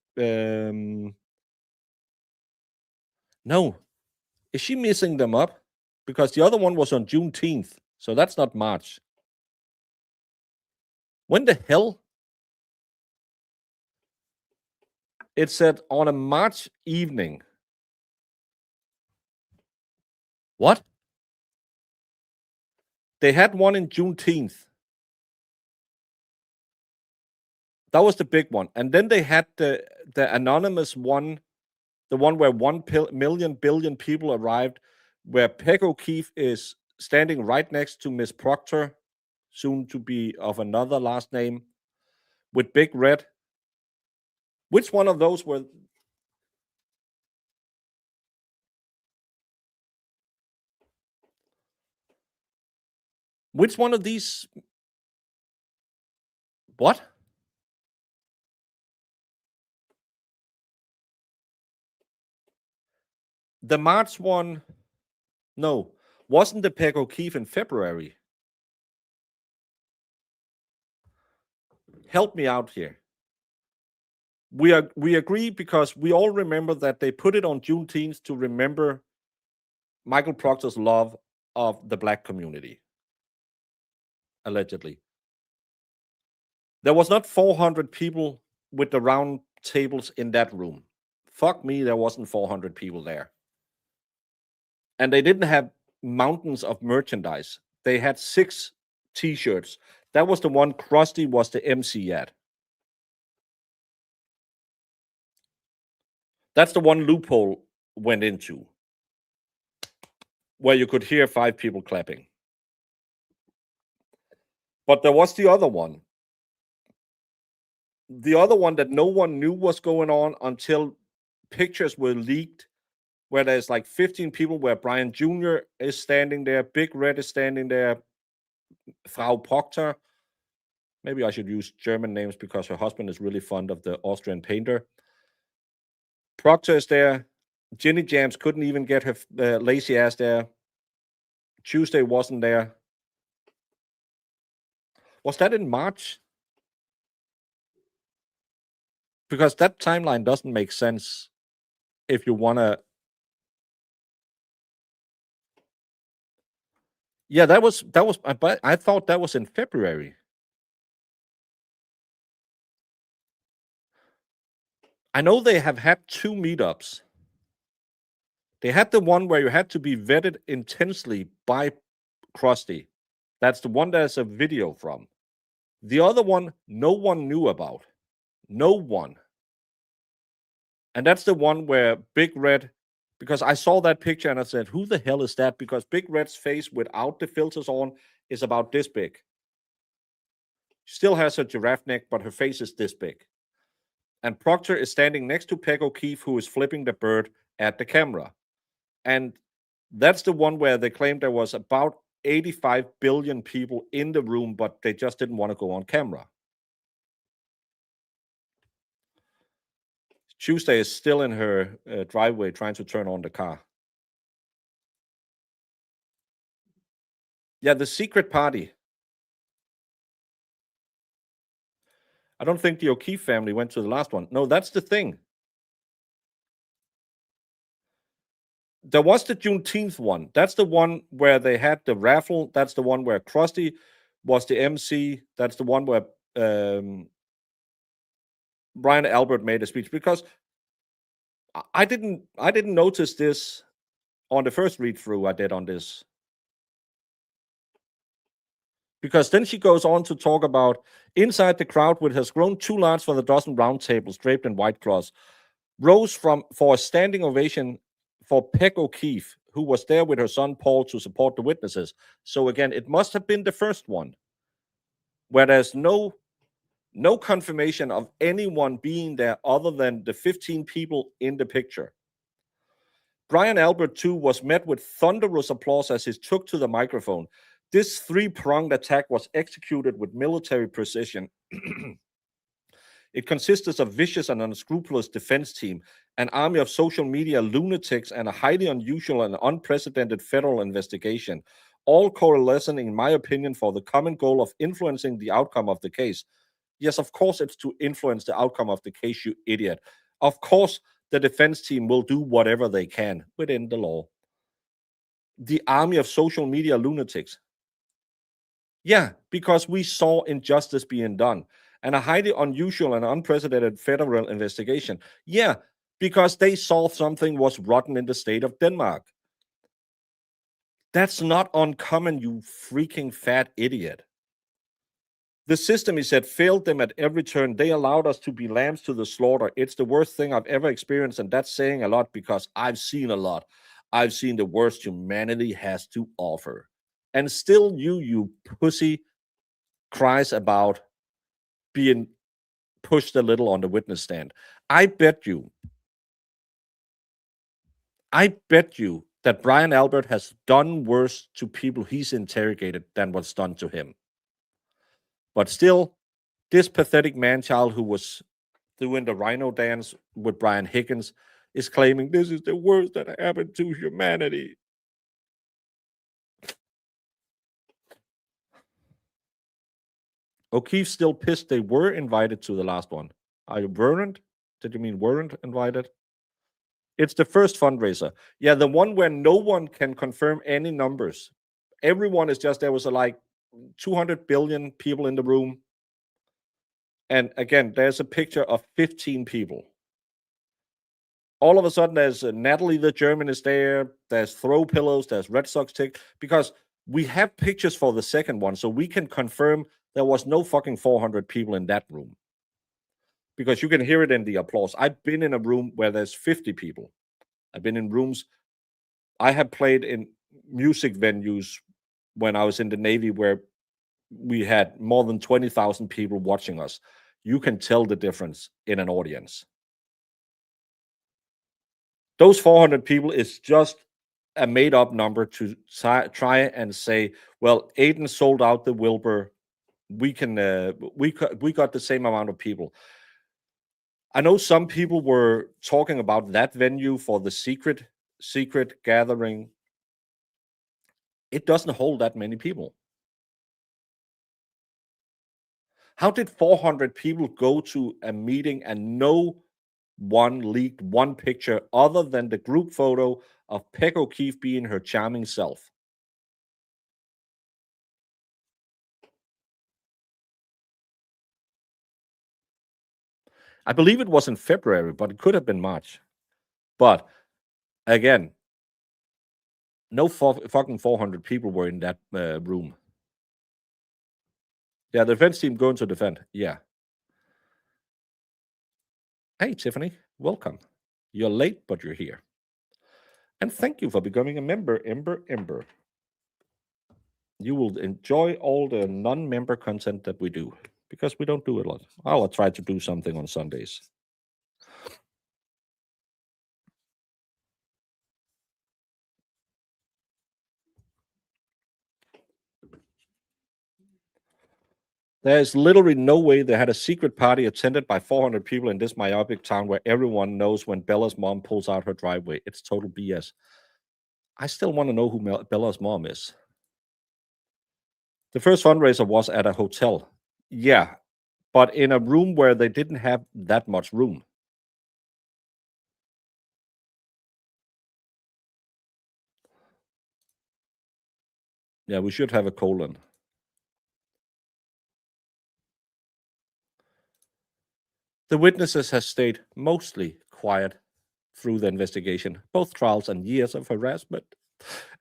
no. Is she missing them up? Because the other one was on Juneteenth, so that's not March. When the hell? It said on a March evening. What? They had one in Juneteenth. That was the big one. And then they had the anonymous one, the one where 1 million billion people arrived, where Peg O'Keefe is standing right next to Miss Proctor, soon to be of another last name, with Big Red. Which one of those were? Which one of these? What? The March one, no, wasn't the Peg O'Keefe in February? Help me out here. We agree because we all remember that they put it on Juneteenth to remember Michael Proctor's love of the Black community, allegedly. There was not 400 people with the round tables in that room. Fuck me, there wasn't 400 people there. And they didn't have mountains of merchandise. They had 6 T-shirts. That was the one Krusty was the MC at. That's the one loophole went into, where you could hear 5 people clapping. But there was the other one. The other one that no one knew was going on until pictures were leaked, where there's like 15 people, where Brian Jr. is standing there, Big Red is standing there, Frau Proctor. Maybe I should use German names because her husband is really fond of the Austrian painter. Proctor is there. Ginny Jams couldn't even get her lazy ass there. Tuesday wasn't there. Was that in March? Because that timeline doesn't make sense if you want to. Yeah, that was, but I thought that was in February. I know they have had 2 meetups. They had the one where you had to be vetted intensely by Krusty. That's the one there's a video from. The other one, no one knew about. No one. And that's the one where Big Red, because I saw that picture and I said, who the hell is that? Because Big Red's face without the filters on is about this big. She still has her giraffe neck, but her face is this big. And Proctor is standing next to Peg O'Keefe, who is flipping the bird at the camera. And that's the one where they claimed there was about 85 billion people in the room, but they just didn't want to go on camera. Tuesday is still in her driveway trying to turn on the car. Yeah, the secret party. I don't think the O'Keefe family went to the last one. No, that's the thing. There was the Juneteenth one. That's the one where they had the raffle. That's the one where Krusty was the MC. That's the one where Brian Albert made a speech. Because I didn't notice this on the first read through I did on this. Because then she goes on to talk about inside the crowd, which has grown too large for the dozen round tables draped in white cloths, rose for a standing ovation for Peg O'Keefe, who was there with her son Paul to support the witnesses. So again, it must have been the first one, where there's no confirmation of anyone being there other than the 15 people in the picture. Brian Albert, too, was met with thunderous applause as he took to the microphone. This three-pronged attack was executed with military precision. It consisted of vicious and unscrupulous defense team, an army of social media lunatics, and a highly unusual and unprecedented federal investigation, all coalescing, in my opinion, for the common goal of influencing the outcome of the case. Yes, of course it's to influence the outcome of the case, you idiot. Of course, the defense team will do whatever they can within the law. The army of social media lunatics. Yeah, because we saw injustice being done. And a highly unusual and unprecedented federal investigation. Yeah, because they saw something was rotten in the state of Denmark. That's not uncommon, you freaking fat idiot. The system, he said, failed them at every turn. They allowed us to be lambs to the slaughter. It's the worst thing I've ever experienced, and that's saying a lot because I've seen a lot. I've seen the worst humanity has to offer. And still you pussy, cries about being pushed a little on the witness stand. I bet you that Brian Albert has done worse to people he's interrogated than what's done to him. But still, this pathetic man-child who was doing the rhino dance with Brian Higgins is claiming this is the worst that happened to humanity. O'Keefe still pissed they were invited to the last one. I weren't? Did you mean weren't invited? It's the first fundraiser. Yeah, the one where no one can confirm any numbers. Everyone is just, there was like 200 billion people in the room. And again, there's a picture of 15 people. All of a sudden, there's Natalie the German is there. There's throw pillows. There's Red Sox tick. Because we have pictures for the second one, so we can confirm there was no fucking 400 people in that room. Because you can hear it in the applause. I've been in a room where there's 50 people. I've been in rooms. I have played in music venues when I was in the Navy where we had more than 20,000 people watching us. You can tell the difference in an audience. Those 400 people is just a made-up number to try and say, well, Aiden sold out the Wilbur. We got the same amount of people. I know some people were talking about that venue for the secret gathering. It doesn't hold that many people. How did 400 people go to a meeting and no one leaked one picture other than the group photo of Peg O'Keefe being her charming self? I believe it was in February, but it could have been March. But again, no fucking 400 people were in that room. Yeah, the defense team going to defend. Yeah. Hey, Tiffany, welcome. You're late, but you're here. And thank you for becoming a member, Ember. You will enjoy all the non-member content that we do because we don't do it a lot. I'll try to do something on Sundays. There is literally no way they had a secret party attended by 400 people in this myopic town where everyone knows when Bella's mom pulls out her driveway. It's total BS. I still want to know who Bella's mom is. The first fundraiser was at a hotel. Yeah, but in a room where they didn't have that much room. Yeah, we should have a colon. The witnesses have stayed mostly quiet through the investigation, both trials and years of harassment.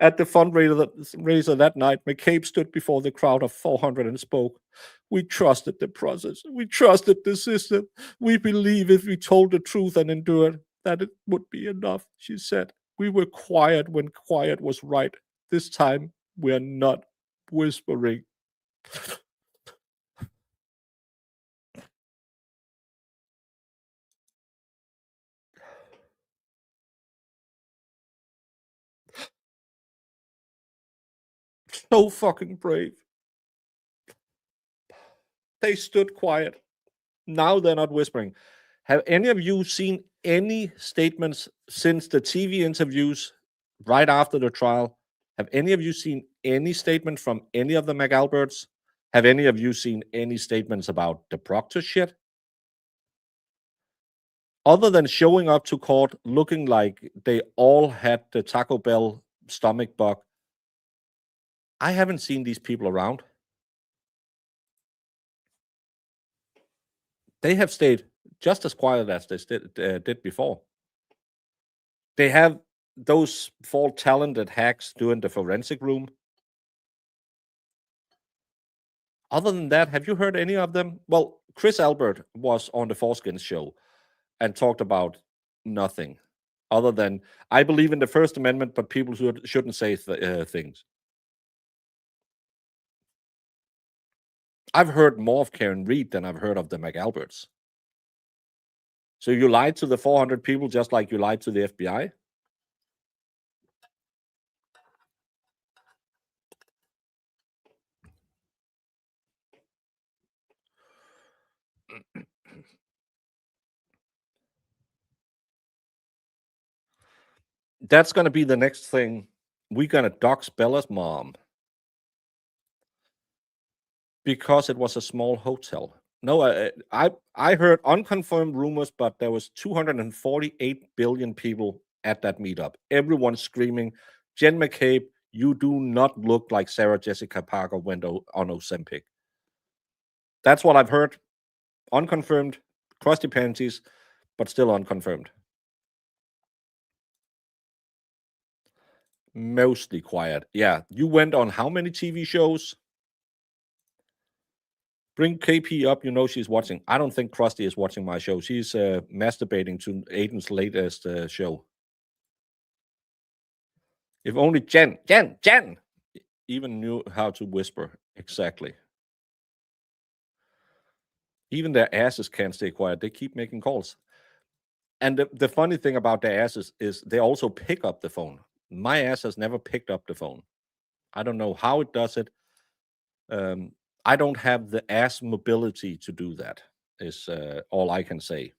At the fundraiser that night, McCabe stood before the crowd of 400 and spoke. We trusted the process. We trusted the system. We believed if we told the truth and endured, that it would be enough, she said. We were quiet when quiet was right. This time, we are not whispering. So fucking brave. They stood quiet. Now they're not whispering. Have any of you seen any statements since the TV interviews right after the trial? Have any of you seen any statement from any of the McAlberts? Have any of you seen any statements about the Proctor shit? Other than showing up to court looking like they all had the Taco Bell stomach bug, I haven't seen these people around. They have stayed just as quiet as they did before. They have those 4 talented hacks doing the forensic room. Other than that, have you heard any of them? Well, Chris Albert was on the Forskins show and talked about nothing other than, I believe in the First Amendment, but people shouldn't say things. I've heard more of Karen Reed than I've heard of the McAlberts. So you lied to the 400 people just like you lied to the FBI? That's going to be the next thing. We're going to dox Bella's mom because it was a small hotel. No, I heard unconfirmed rumors, but there was 248 billion people at that meetup. Everyone screaming, Jen McCabe, you do not look like Sarah Jessica Parker went on Ozempic. That's what I've heard. Unconfirmed, crusty panties, but still unconfirmed. Mostly quiet. Yeah. You went on how many TV shows? Bring KP up. You know she's watching. I don't think Krusty is watching my show. She's masturbating to Aiden's latest show. If only Jen even knew how to whisper. Exactly. Even their asses can't stay quiet. They keep making calls. And the funny thing about their asses is they also pick up the phone. My ass has never picked up the phone. I don't know how it does it. I don't have the ass mobility to do that, is all I can say.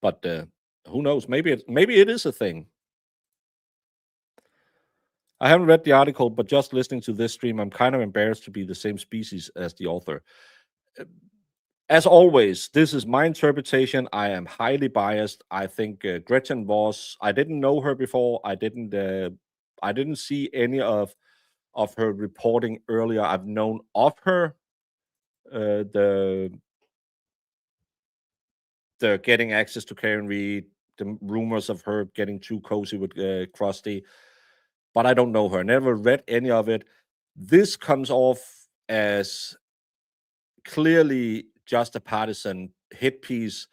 But who knows? Maybe it is a thing. I haven't read the article, but just listening to this stream, I'm kind of embarrassed to be the same species as the author. As always, this is my interpretation. I am highly biased. I think Gretchen Voss. I didn't know her before. I didn't see any of her reporting earlier. I've known of her. The getting access to Karen Reed, the rumors of her getting too cozy with Krusty, but I don't know her. Never read any of it. This comes off as clearly just a partisan hit piece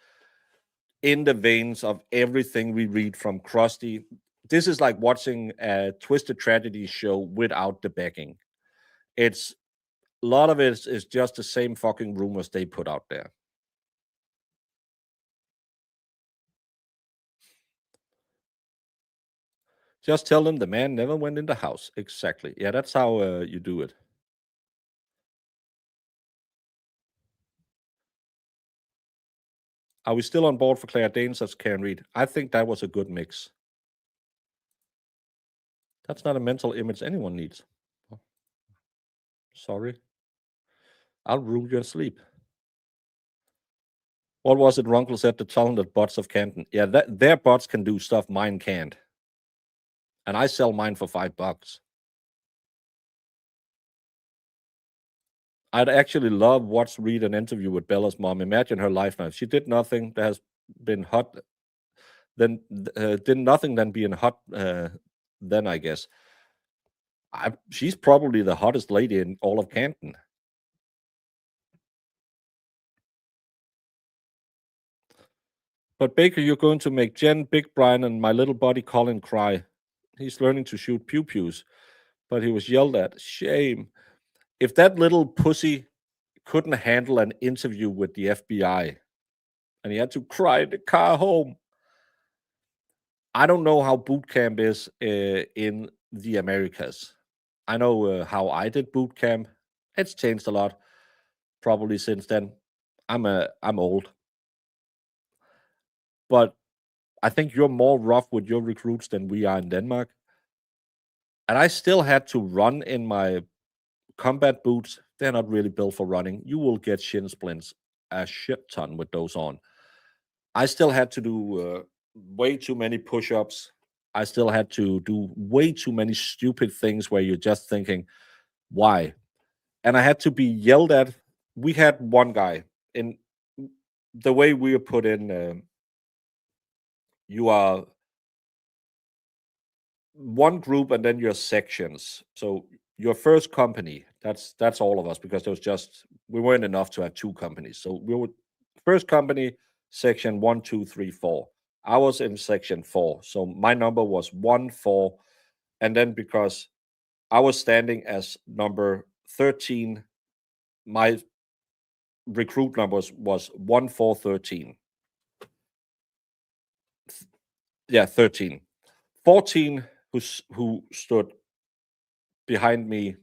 in the veins of everything we read from Krusty. This is like watching a Twisted Tragedy show without the backing. It's a lot of it is just the same fucking rumors they put out there. Just tell them the man never went in the house. Exactly. Yeah, that's how you do it. Are we still on board for Claire Danes as Karen Reed? I think that was a good mix. That's not a mental image anyone needs. Oh, sorry. I'll ruin your sleep. What was it Runkle said to talented bots of Canton? Yeah, their bots can do stuff mine can't. And I sell mine for $5. I'd actually love watch read an interview with Bella's mom. Imagine her life now. If she did nothing that has been hot, then did nothing than being hot. Then I guess she's probably the hottest lady in all of Canton. But Baker, you're going to make Jen, Big Brian, and my little buddy Colin cry. He's learning to shoot pew-pews, but he was yelled at. Shame. If that little pussy couldn't handle an interview with the FBI and he had to cry in the car home, I don't know how boot camp is in the Americas. I know how I did boot camp. It's changed a lot, probably since then. I'm old, but I think you're more rough with your recruits than we are in Denmark. And I still had to run in my combat boots. They're not really built for running. You will get shin splints a shit ton with those on. I still had to do way too many push-ups. I still had to do way too many stupid things where you're just thinking, why? And I had to be yelled at. We had one guy in the way we are put in. You are one group and then your sections. So your first company, that's all of us, because there was just, we weren't enough to have two companies. So we were first company, section 1, 2, 3, 4. I was in section 4. So my number was 1, 4. And then because I was standing as number 13, my recruit numbers was 1, 4, 13. Yeah, 13. 14, who stood behind me,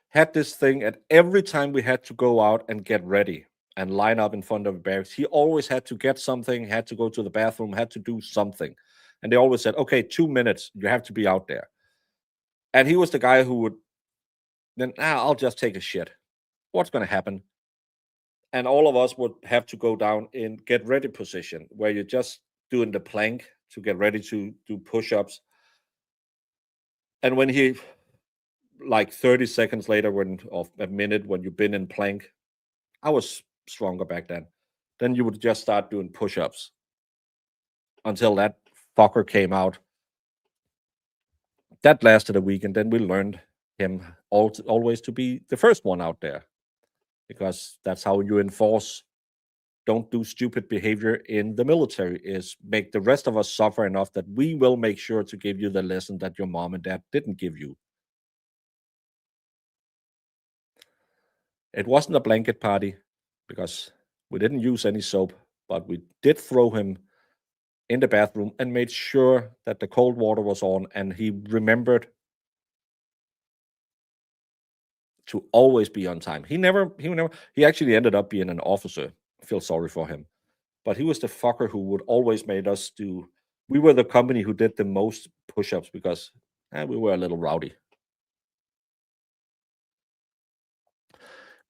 had this thing at every time we had to go out and get ready and line up in front of the barracks, he always had to get something, had to go to the bathroom, had to do something. And they always said, okay, 2 minutes, you have to be out there. And he was the guy who would then, I'll just take a shit. What's going to happen? And all of us would have to go down in get ready position, where you're just doing the plank to get ready to do push-ups. And when he, like 30 seconds later, or a minute, when you've been in plank, I was stronger back then you would just start doing push-ups until that fucker came out. That lasted a week, and then we learned him always to be the first one out there, because that's how you enforce don't do stupid behavior in the military, is make the rest of us suffer enough that we will make sure to give you the lesson that your mom and dad didn't give you. It wasn't a blanket party because we didn't use any soap, but we did throw him in the bathroom and made sure that the cold water was on, and he remembered to always be on time. He actually ended up being an officer. I feel sorry for him. But he was the fucker who would always made us do. We were the company who did the most push-ups because we were a little rowdy.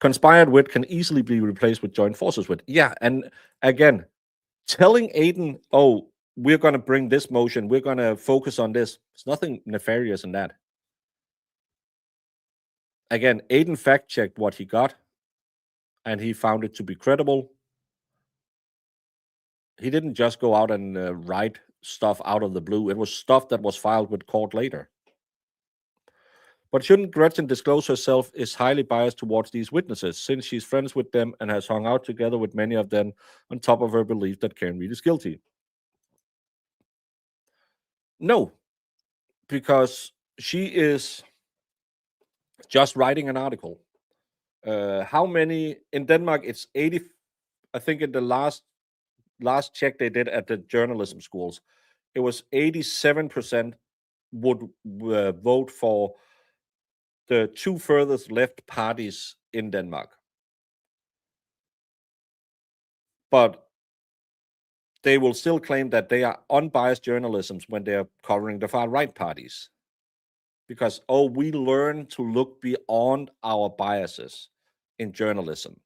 Conspired wit can easily be replaced with joint forces wit. Yeah, and again, telling Aiden, oh, we're going to bring this motion, we're going to focus on this. There's nothing nefarious in that. Again, Aiden fact-checked what he got, and he found it to be credible. He didn't just go out and write stuff out of the blue. It was stuff that was filed with court later. But shouldn't Gretchen disclose herself is highly biased towards these witnesses, since she's friends with them and has hung out together with many of them, on top of her belief that Karen Reed is guilty? No, because she is just writing an article. How many in Denmark? It's 80. I think in the last check they did at the journalism schools, it was 87% would vote for the two furthest left parties in Denmark. But they will still claim that they are unbiased journalism when they are covering the far right parties. Because, oh, we learn to look beyond our biases in journalism.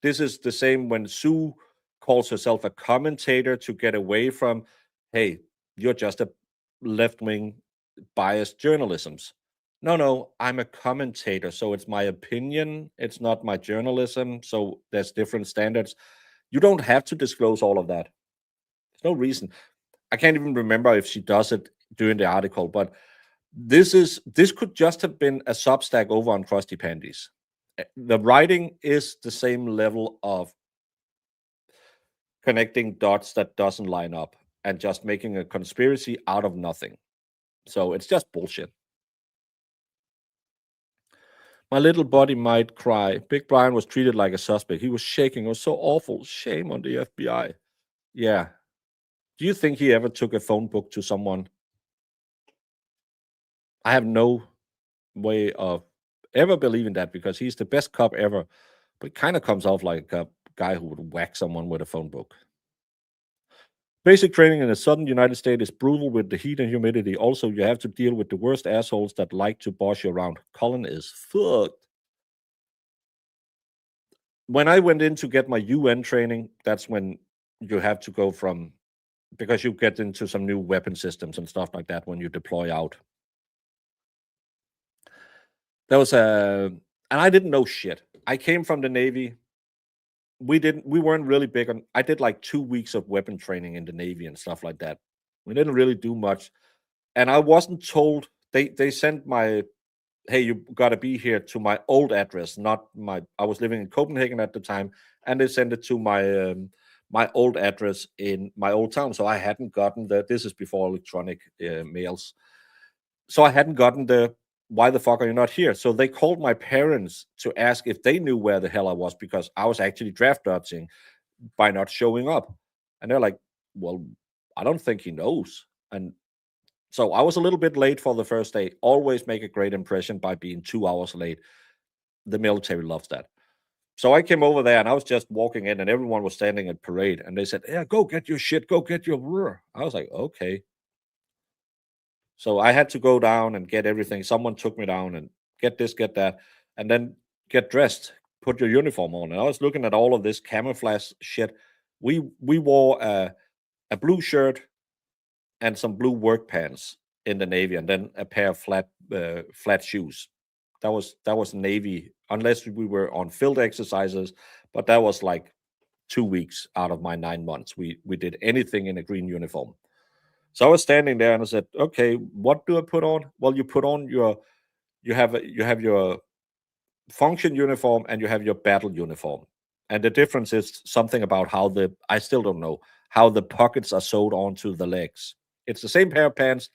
This is the same when Sue calls herself a commentator to get away from, hey, you're just a left wing biased journalisms. No, I'm a commentator. So it's my opinion. It's not my journalism. So there's different standards. You don't have to disclose all of that. There's no reason. I can't even remember if she does it during the article, but this could just have been a Substack over on Krusty Panties. The writing is the same level of connecting dots that doesn't line up and just making a conspiracy out of nothing. So it's just bullshit. My little body might cry. Big Brian was treated like a suspect. He was shaking. It was so awful. Shame on the FBI. Yeah. Do you think he ever took a phone book to someone? I have no way of ever believing that because he's the best cop ever. But it kind of comes off like a guy who would whack someone with a phone book. Basic training in the southern United States is brutal with the heat and humidity. Also, you have to deal with the worst assholes that like to boss you around. Colin is fucked. When I went in to get my UN training, that's when you have to go from, because you get into some new weapon systems and stuff like that when you deploy out. There was and I didn't know shit. I came from the Navy. We weren't really big on, I did like 2 weeks of weapon training in the Navy and stuff like that. We didn't really do much. And I wasn't told, they sent my, hey, you got to be here to my old address, not my, I was living in Copenhagen at the time, and they sent it to my my old address in my old town. So I hadn't gotten this is before electronic mails. So I hadn't gotten why the fuck are you not here? So they called my parents to ask if they knew where the hell I was, because I was actually draft dodging by not showing up. And they're like, well, I don't think he knows. And so I was a little bit late for the first day. Always make a great impression by being 2 hours late. The military loves that. So I came over there and I was just walking in and everyone was standing at parade. And they said, yeah, go get your shit. Go get your. I was like, okay. So I had to go down and get everything. Someone took me down and get this, get that, and then get dressed, put your uniform on. And I was looking at all of this camouflage shit. We wore a blue shirt and some blue work pants in the Navy, and then a pair of flat shoes. That was Navy, unless we were on field exercises, but that was like 2 weeks out of my 9 months. We did anything in a green uniform. So I was standing there and I said, okay, what do I put on? Well, you put on you have your function uniform and you have your battle uniform. And the difference is something about how I still don't know, how the pockets are sewed onto the legs. It's the same pair of pants.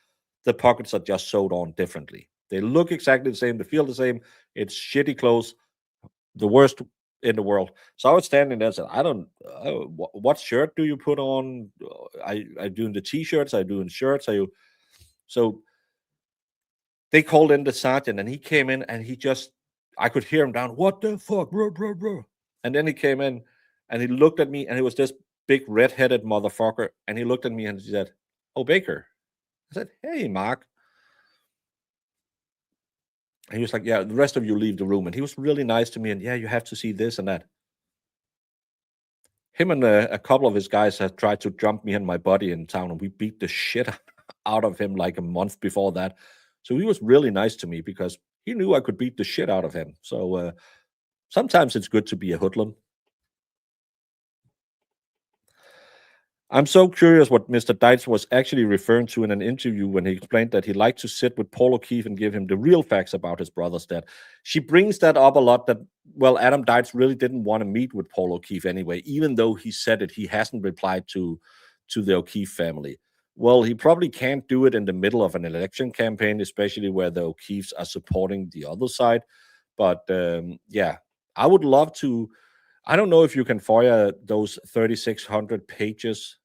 The pockets are just sewed on differently. They look exactly the same. They feel the same. It's shitty clothes, the worst in the world. So I was standing there and said, I don't, what shirt do you put on? I doing the t-shirts, I doing shirts, so they called in the sergeant and he came in and I could hear him down, what the fuck, bro. And then he came in and he looked at me and he was this big red-headed motherfucker. And he looked at me and he said, oh, Baker. I said, hey, Mark. And he was like, yeah, the rest of you leave the room. And he was really nice to me. And yeah, you have to see this and that. Him and a couple of his guys had tried to jump me and my buddy in town, and we beat the shit out of him like a month before that. So he was really nice to me because he knew I could beat the shit out of him. So sometimes it's good to be a hoodlum. I'm so curious what Mr. Deitz was actually referring to in an interview when he explained that he liked to sit with Paul O'Keefe and give him the real facts about his brother's death. She brings that up a lot, that, well, Adam Deitz really didn't want to meet with Paul O'Keefe anyway, even though he said it. He hasn't replied to the O'Keefe family. Well, he probably can't do it in the middle of an election campaign, especially where the O'Keefes are supporting the other side. But yeah, I would love to. I don't know if you can FOIA those 3,600 pages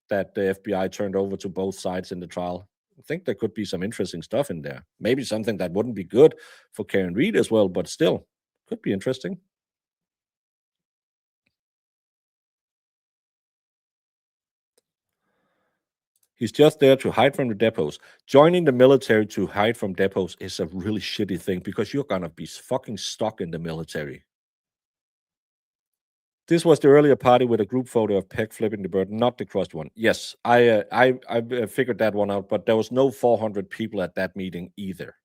that the FBI turned over to both sides in the trial. I think there could be some interesting stuff in there. Maybe something that wouldn't be good for Karen Reed as well, but still could be interesting. He's just there to hide from the depots. Joining the military to hide from depots is a really shitty thing because you're gonna be fucking stuck in the military. This was the earlier party with a group photo of Peck flipping the bird, not the crushed one. Yes, I figured that one out, but there was no 400 people at that meeting either.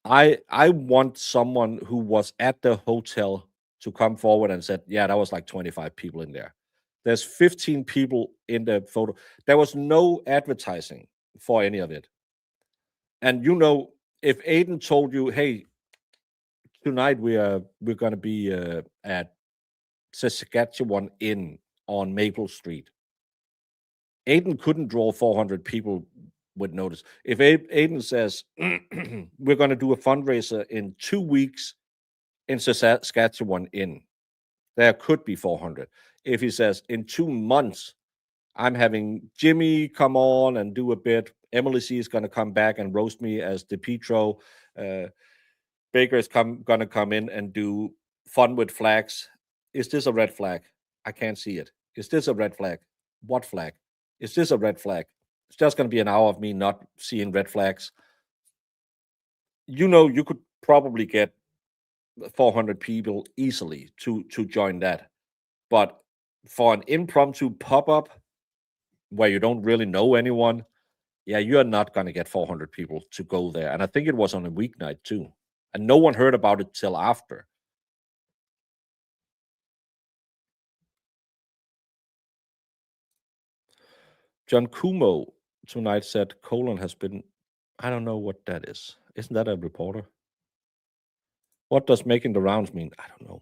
I want someone who was at the hotel to come forward and said, yeah, that was like 25 people in there. There's 15 people in the photo. There was no advertising for any of it. And if Aiden told you, hey, tonight we're going to be at Saskatchewan Inn on Maple Street, Aiden couldn't draw 400 people with notice. If Aiden says we're going to do a fundraiser in 2 weeks in Saskatchewan Inn, there could be 400. If he says in 2 months I'm having Jimmy come on and do a bit, Emily C is going to come back and roast me as DePietro, Baker is going to come in and do fun with flags. Is this a red flag? I can't see it. Is this a red flag? What flag? Is this a red flag? It's just going to be an hour of me not seeing red flags. You could probably get 400 people easily to join that. But for an impromptu pop-up where you don't really know anyone, yeah, you're not going to get 400 people to go there. And I think it was on a weeknight too. And no one heard about it till after. John Kumo tonight said Colon has been, I don't know what that is. Isn't that a reporter? What does making the rounds mean? I don't know.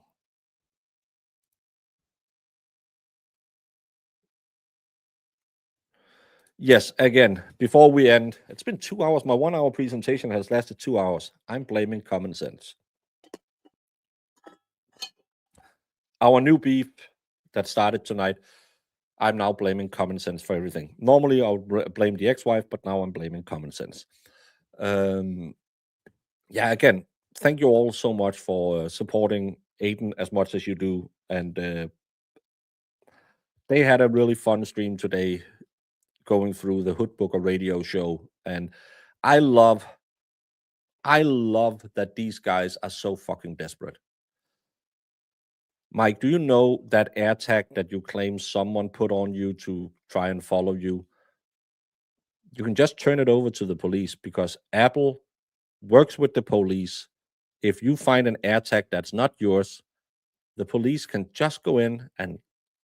Yes, again, before we end, it's been 2 hours. My 1 hour presentation has lasted 2 hours. I'm blaming common sense. Our new beef that started tonight, I'm now blaming common sense for everything. Normally, I would blame the ex-wife, but now I'm blaming common sense. Yeah, again, thank you all so much for supporting Aiden as much as you do. And they had a really fun stream today going through the Hood Booker radio show. And I love that these guys are so fucking desperate. Mike, do you know that AirTag that you claim someone put on you to try and follow you? You can just turn it over to the police because Apple works with the police. If you find an AirTag that's not yours, the police can just go in and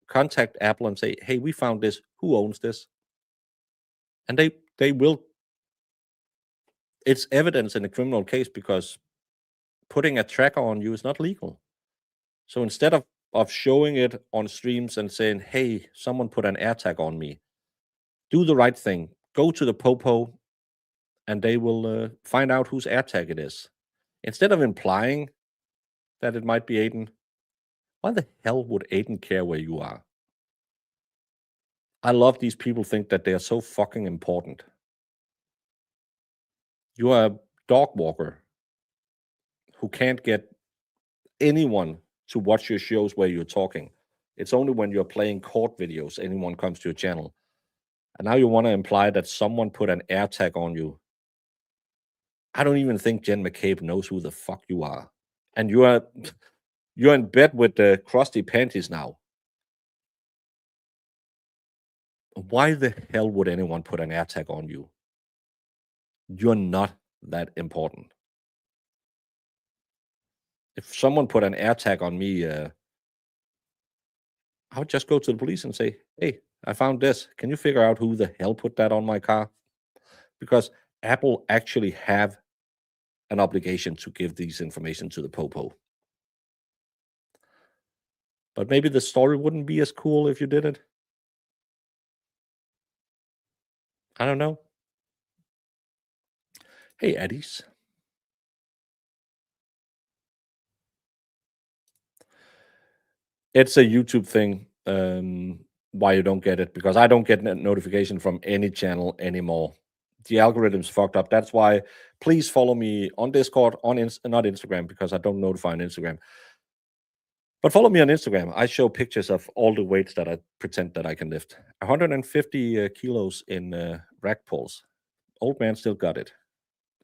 contact Apple and say, hey, we found this. Who owns this? And they will. It's evidence in a criminal case because putting a tracker on you is not legal. So instead of showing it on streams and saying, hey, someone put an AirTag on me, do the right thing. Go to the Popo and they will find out whose AirTag it is. Instead of implying that it might be Aiden, why the hell would Aiden care where you are? I love these people think that they are so fucking important. You are a dog walker who can't get anyone to watch your shows where you're talking. It's only when you're playing court videos anyone comes to your channel. And now you want to imply that someone put an AirTag on you. I don't even think Jen McCabe knows who the fuck you are. And you're in bed with the crusty panties now. Why the hell would anyone put an AirTag on you? You're not that important. If someone put an AirTag on me, I would just go to the police and say, hey, I found this. Can you figure out who the hell put that on my car? Because Apple actually have an obligation to give these information to the Popo. But maybe the story wouldn't be as cool if you did it. I don't know. Hey, Eddies. It's a YouTube thing. Why you don't get it? Because I don't get a notification from any channel anymore. The algorithm's fucked up. That's why please follow me on Discord, not Instagram, because I don't notify on Instagram. But follow me on Instagram. I show pictures of all the weights that I pretend that I can lift. 150 kilos in rack pulls. Old man still got it.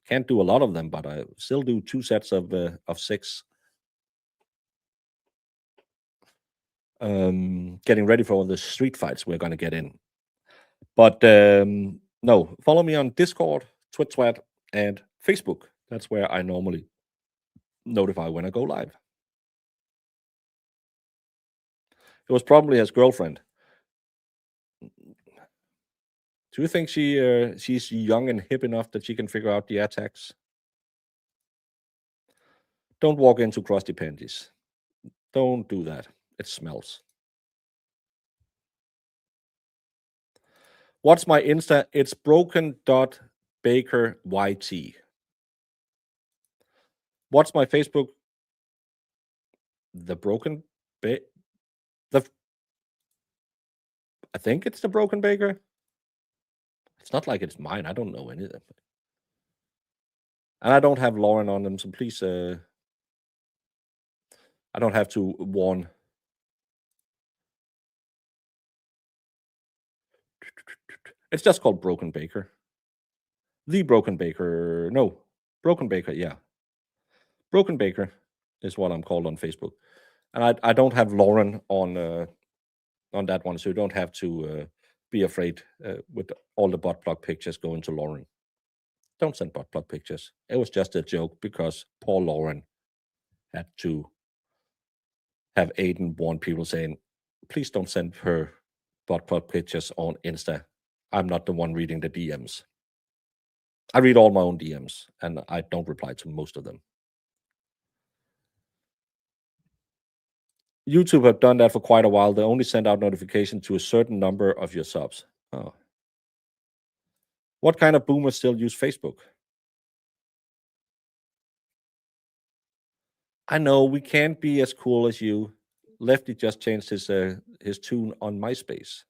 Can't do a lot of them, but I still do 2 sets of 6. Getting ready for all the street fights we're gonna get in. But no, follow me on Discord, Twitch, and Facebook. That's where I normally notify when I go live. It was probably his girlfriend. Do you think she's young and hip enough that she can figure out the attacks? Don't walk into crusty panties. Don't do that. It smells. What's my Insta? It's broken.bakeryt. What's my Facebook? The broken ba- the I think it's the broken baker. It's not like it's mine. I don't know any of them. And I don't have Lauren on them, so please I don't have to warn. It's just called Broken Baker. The Broken Baker. No. Broken Baker, yeah. Broken Baker is what I'm called on Facebook. And I don't have Lauren on that one, so you don't have to be afraid with all the butt plug pictures going to Lauren. Don't send butt plug pictures. It was just a joke because poor Lauren had to have Aiden warn people saying, please don't send her butt plug pictures on Insta. I'm not the one reading the DMs. I read all my own DMs and I don't reply to most of them. YouTube have done that for quite a while. They only send out notification to a certain number of your subs. Oh. What kind of boomers still use Facebook? I know we can't be as cool as you. Lefty just changed his tune on MySpace.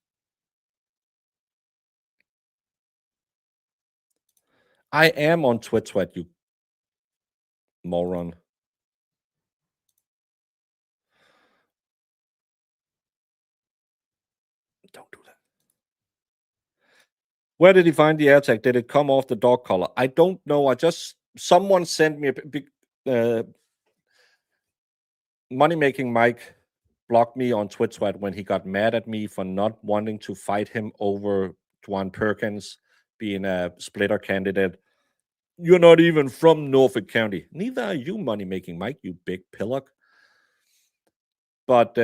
I am on Twitch, you moron. Don't do that. Where did he find the AirTag? Did it come off the dog collar? I don't know. Someone sent me a Money Making Mike blocked me on Twitch when he got mad at me for not wanting to fight him over Dwan Perkins being a splitter candidate. You're not even from Norfolk County. Neither are you, Money Making Mike, you big pillock. But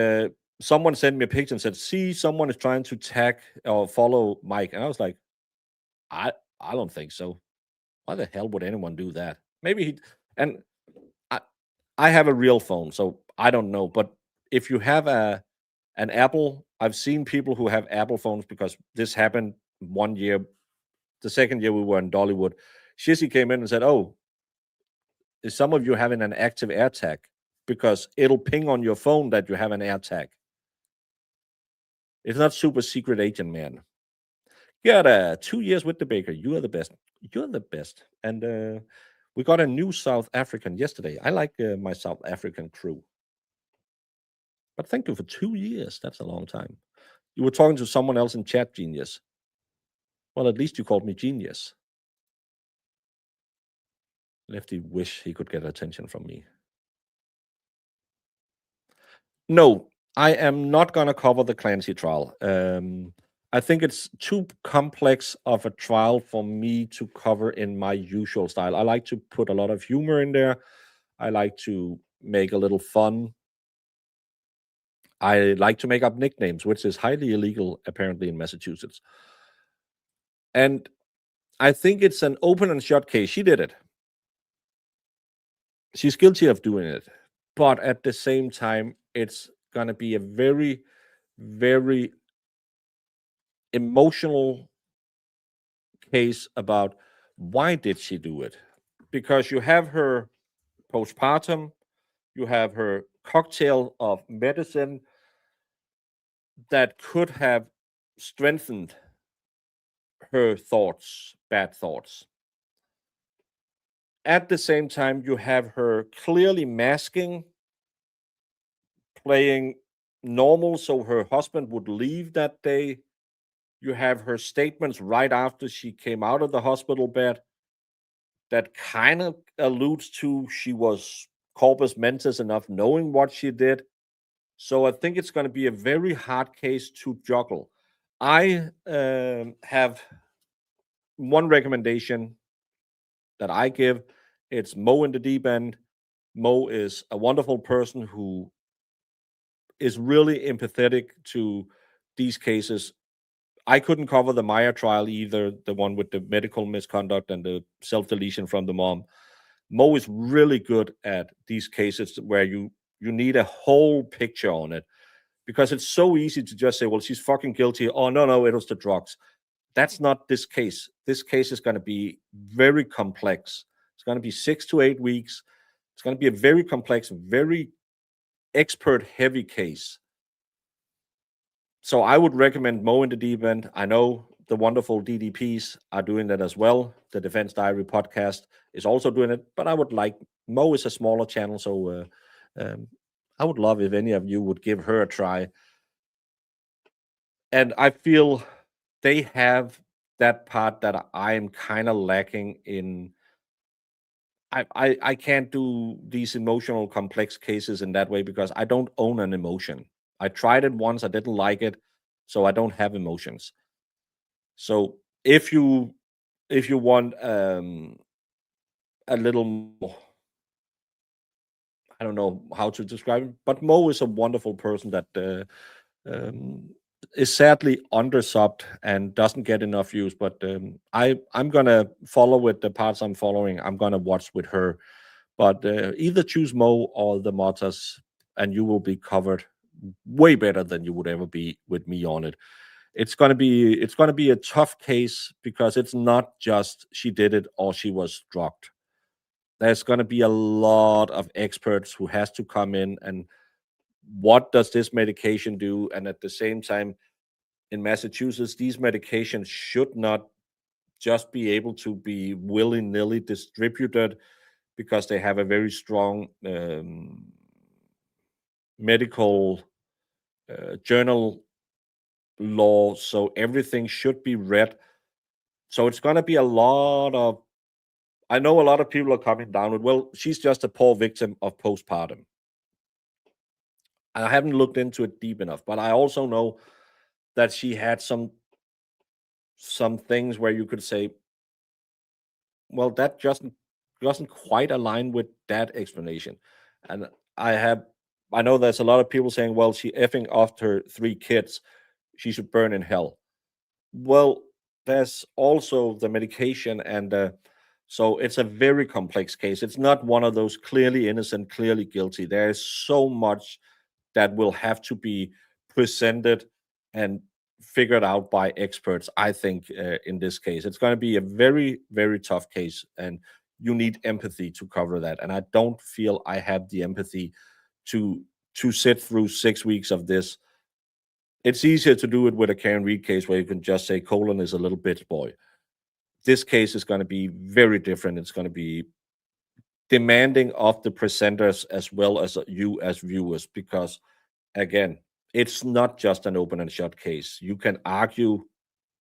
someone sent me a picture and said, see, someone is trying to tag or follow Mike. And I was like, I don't think so. Why the hell would anyone do that? Maybe I have a real phone, so I don't know. But if you have an Apple, I've seen people who have Apple phones because this happened one year. The second year we were in Dollywood, Shizzy came in and said, oh, is some of you having an active AirTag? Because it'll ping on your phone that you have an AirTag. It's not super secret agent, man. You got 2 years with the baker. You are the best. You're the best. And we got a new South African yesterday. I like my South African crew. But thank you for 2 years. That's a long time. You were talking to someone else in chat, genius. Well, at least you called me genius. Lefty wish he could get attention from me. No, I am not going to cover the Clancy trial. I think it's too complex of a trial for me to cover in my usual style. I like to put a lot of humor in there. I like to make a little fun. I like to make up nicknames, which is highly illegal, apparently, in Massachusetts. And I think it's an open and shut case. She did it. She's guilty of doing it. But at the same time, it's going to be a very, very emotional case about why did she do it? Because you have her postpartum, you have her cocktail of medicine that could have strengthened her thoughts, bad thoughts. At the same time, you have her clearly masking playing normal, so her husband would leave that day. You have her statements right after she came out of the hospital bed that kind of alludes to she was corpus mentis enough knowing what she did. So I think it's going to be a very hard case to juggle. I have one recommendation that I give. It's Mo in the deep end. Mo is a wonderful person who is really empathetic to these cases. I couldn't cover the Meyer trial either, the one with the medical misconduct and the self deletion from the mom. Mo is really good at these cases where you need a whole picture on it, because it's so easy to just say, well, she's fucking guilty. Oh, no, it was the drugs. That's not this case. This case is going to be very complex. It's going to be 6 to 8 weeks. It's going to be a very complex, very expert heavy case. So I would recommend Mo in the deep end. I know the wonderful DDPs are doing that as well. The Defense Diary podcast is also doing it, but I would like Mo is a smaller channel, so I would love if any of you would give her a try. And I feel they have that part that I'm kind of lacking in. I can't do these emotional complex cases in that way because I don't own an emotion. I tried it once, I didn't like it, so I don't have emotions. So if you want a little more, I don't know how to describe him, but Mo is a wonderful person that um, is sadly undersubbed and doesn't get enough views. But I'm gonna follow with the parts I'm following. I'm gonna watch with her. But either choose Mo or the Motas, and you will be covered way better than you would ever be with me on it. It's gonna be a tough case because it's not just she did it or she was drugged. There's gonna be a lot of experts who has to come in and what does this medication do? And at the same time, in Massachusetts, these medications should not just be able to be willy-nilly distributed because they have a very strong medical journal law. So everything should be read. So it's going to be a lot of. I know a lot of people are coming down with, well, she's just a poor victim of postpartum. I haven't looked into it deep enough, but I also know that she had some things where you could say, well, that just doesn't quite align with that explanation. And I have, I know there's a lot of people saying, well, she effing off her 3 kids, she should burn in hell. Well, there's also the medication, and so it's a very complex case. It's not one of those clearly innocent, clearly guilty. There is so much that will have to be presented and figured out by experts. I think in this case, it's going to be a very, very tough case, and you need empathy to cover that. And I don't feel I have the empathy to sit through 6 weeks of this. It's easier to do it with a Karen Reed case where you can just say Colin is a little bitch boy. This case is going to be very different. It's going to be demanding of the presenters as well as you as viewers, because again, it's not just an open and shut case. You can argue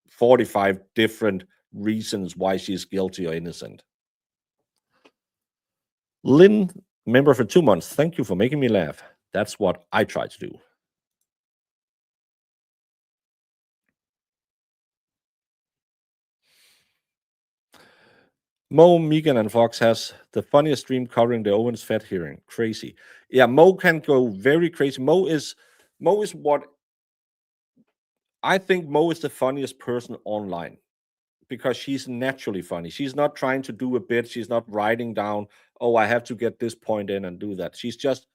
45 different reasons why she's guilty or innocent. Lynn, member for 2 months. Thank you for making me laugh. That's what I try to do. Mo, Megan, and Fox has the funniest stream covering the Owens Fed hearing. Crazy. Yeah, Mo can go very crazy. Mo is what I think Mo is the funniest person online because she's naturally funny. She's not trying to do a bit. She's not writing down, oh, I have to get this point in and do that. She's just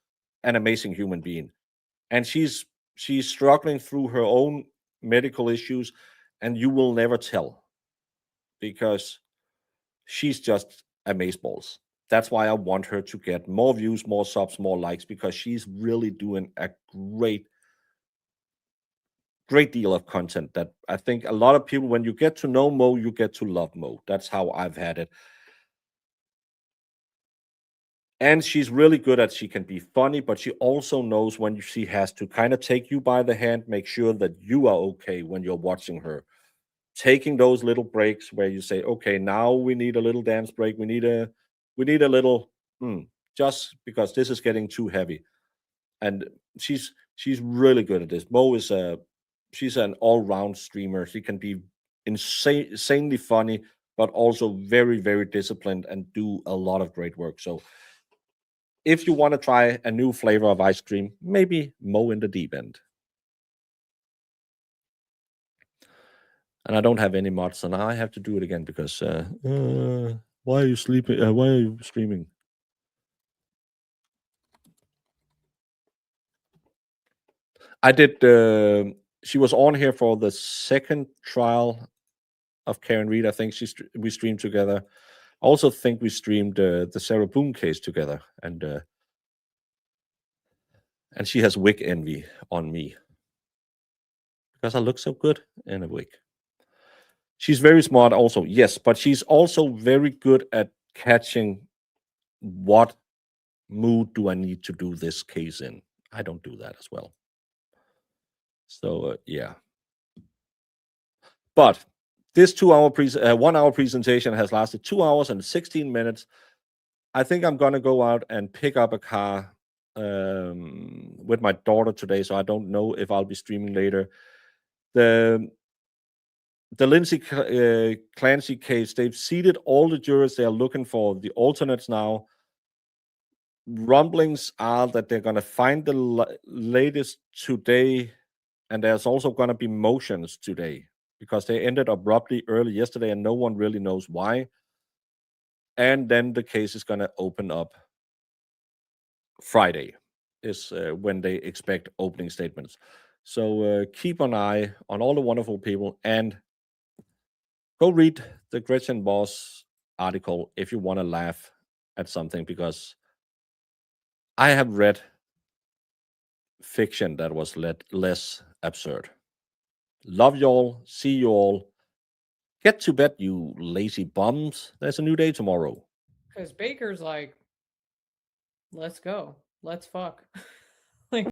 an amazing human being. And she's struggling through her own medical issues, and you will never tell because she's just amazeballs. That's why I want her to get more views, more subs, more likes, because she's really doing a great deal of content that I think a lot of people, when you get to know Mo, you get to love Mo. That's how I've had it. And she's really good at, she can be funny, but she also knows when she has to kind of take you by the hand, make sure that you are okay when you're watching her. Taking those little breaks where you say, okay, now we need a little dance break. We need a little, just because this is getting too heavy. And she's really good at this. Mo is she's an all-round streamer. She can be insanely funny, but also very, very disciplined and do a lot of great work. So if you want to try a new flavor of ice cream, maybe Mo in the deep end. And I don't have any mods, so now I have to do it again because why are you sleeping? Why are you streaming? I did. She was on here for the second trial of Karen Reed. I think we streamed together. I also think we streamed the Sarah Boone case together, and she has wig envy on me because I look so good in a wig. She's very smart, also, yes, but she's also very good at catching what mood do I need to do this case in. I don't do that as well. So yeah. But this 1 hour presentation has lasted 2 hours and 16 minutes. I think I'm gonna go out and pick up a car with my daughter today, so I don't know if I'll be streaming later. The Lindsay Clancy case, they've seated all the jurors. They are looking for the alternates now. Rumblings are that they're going to find the latest today, and there's also going to be motions today because they ended abruptly early yesterday, and no one really knows why. And then the case is going to open up Friday, is when they expect opening statements. So keep an eye on all the wonderful people, and go read the Gretchen Voss article if you want to laugh at something, because I have read fiction that was less absurd. Love y'all. See you all. Get to bed, you lazy bums. There's a new day tomorrow. Because Baker's like, let's go. Let's fuck.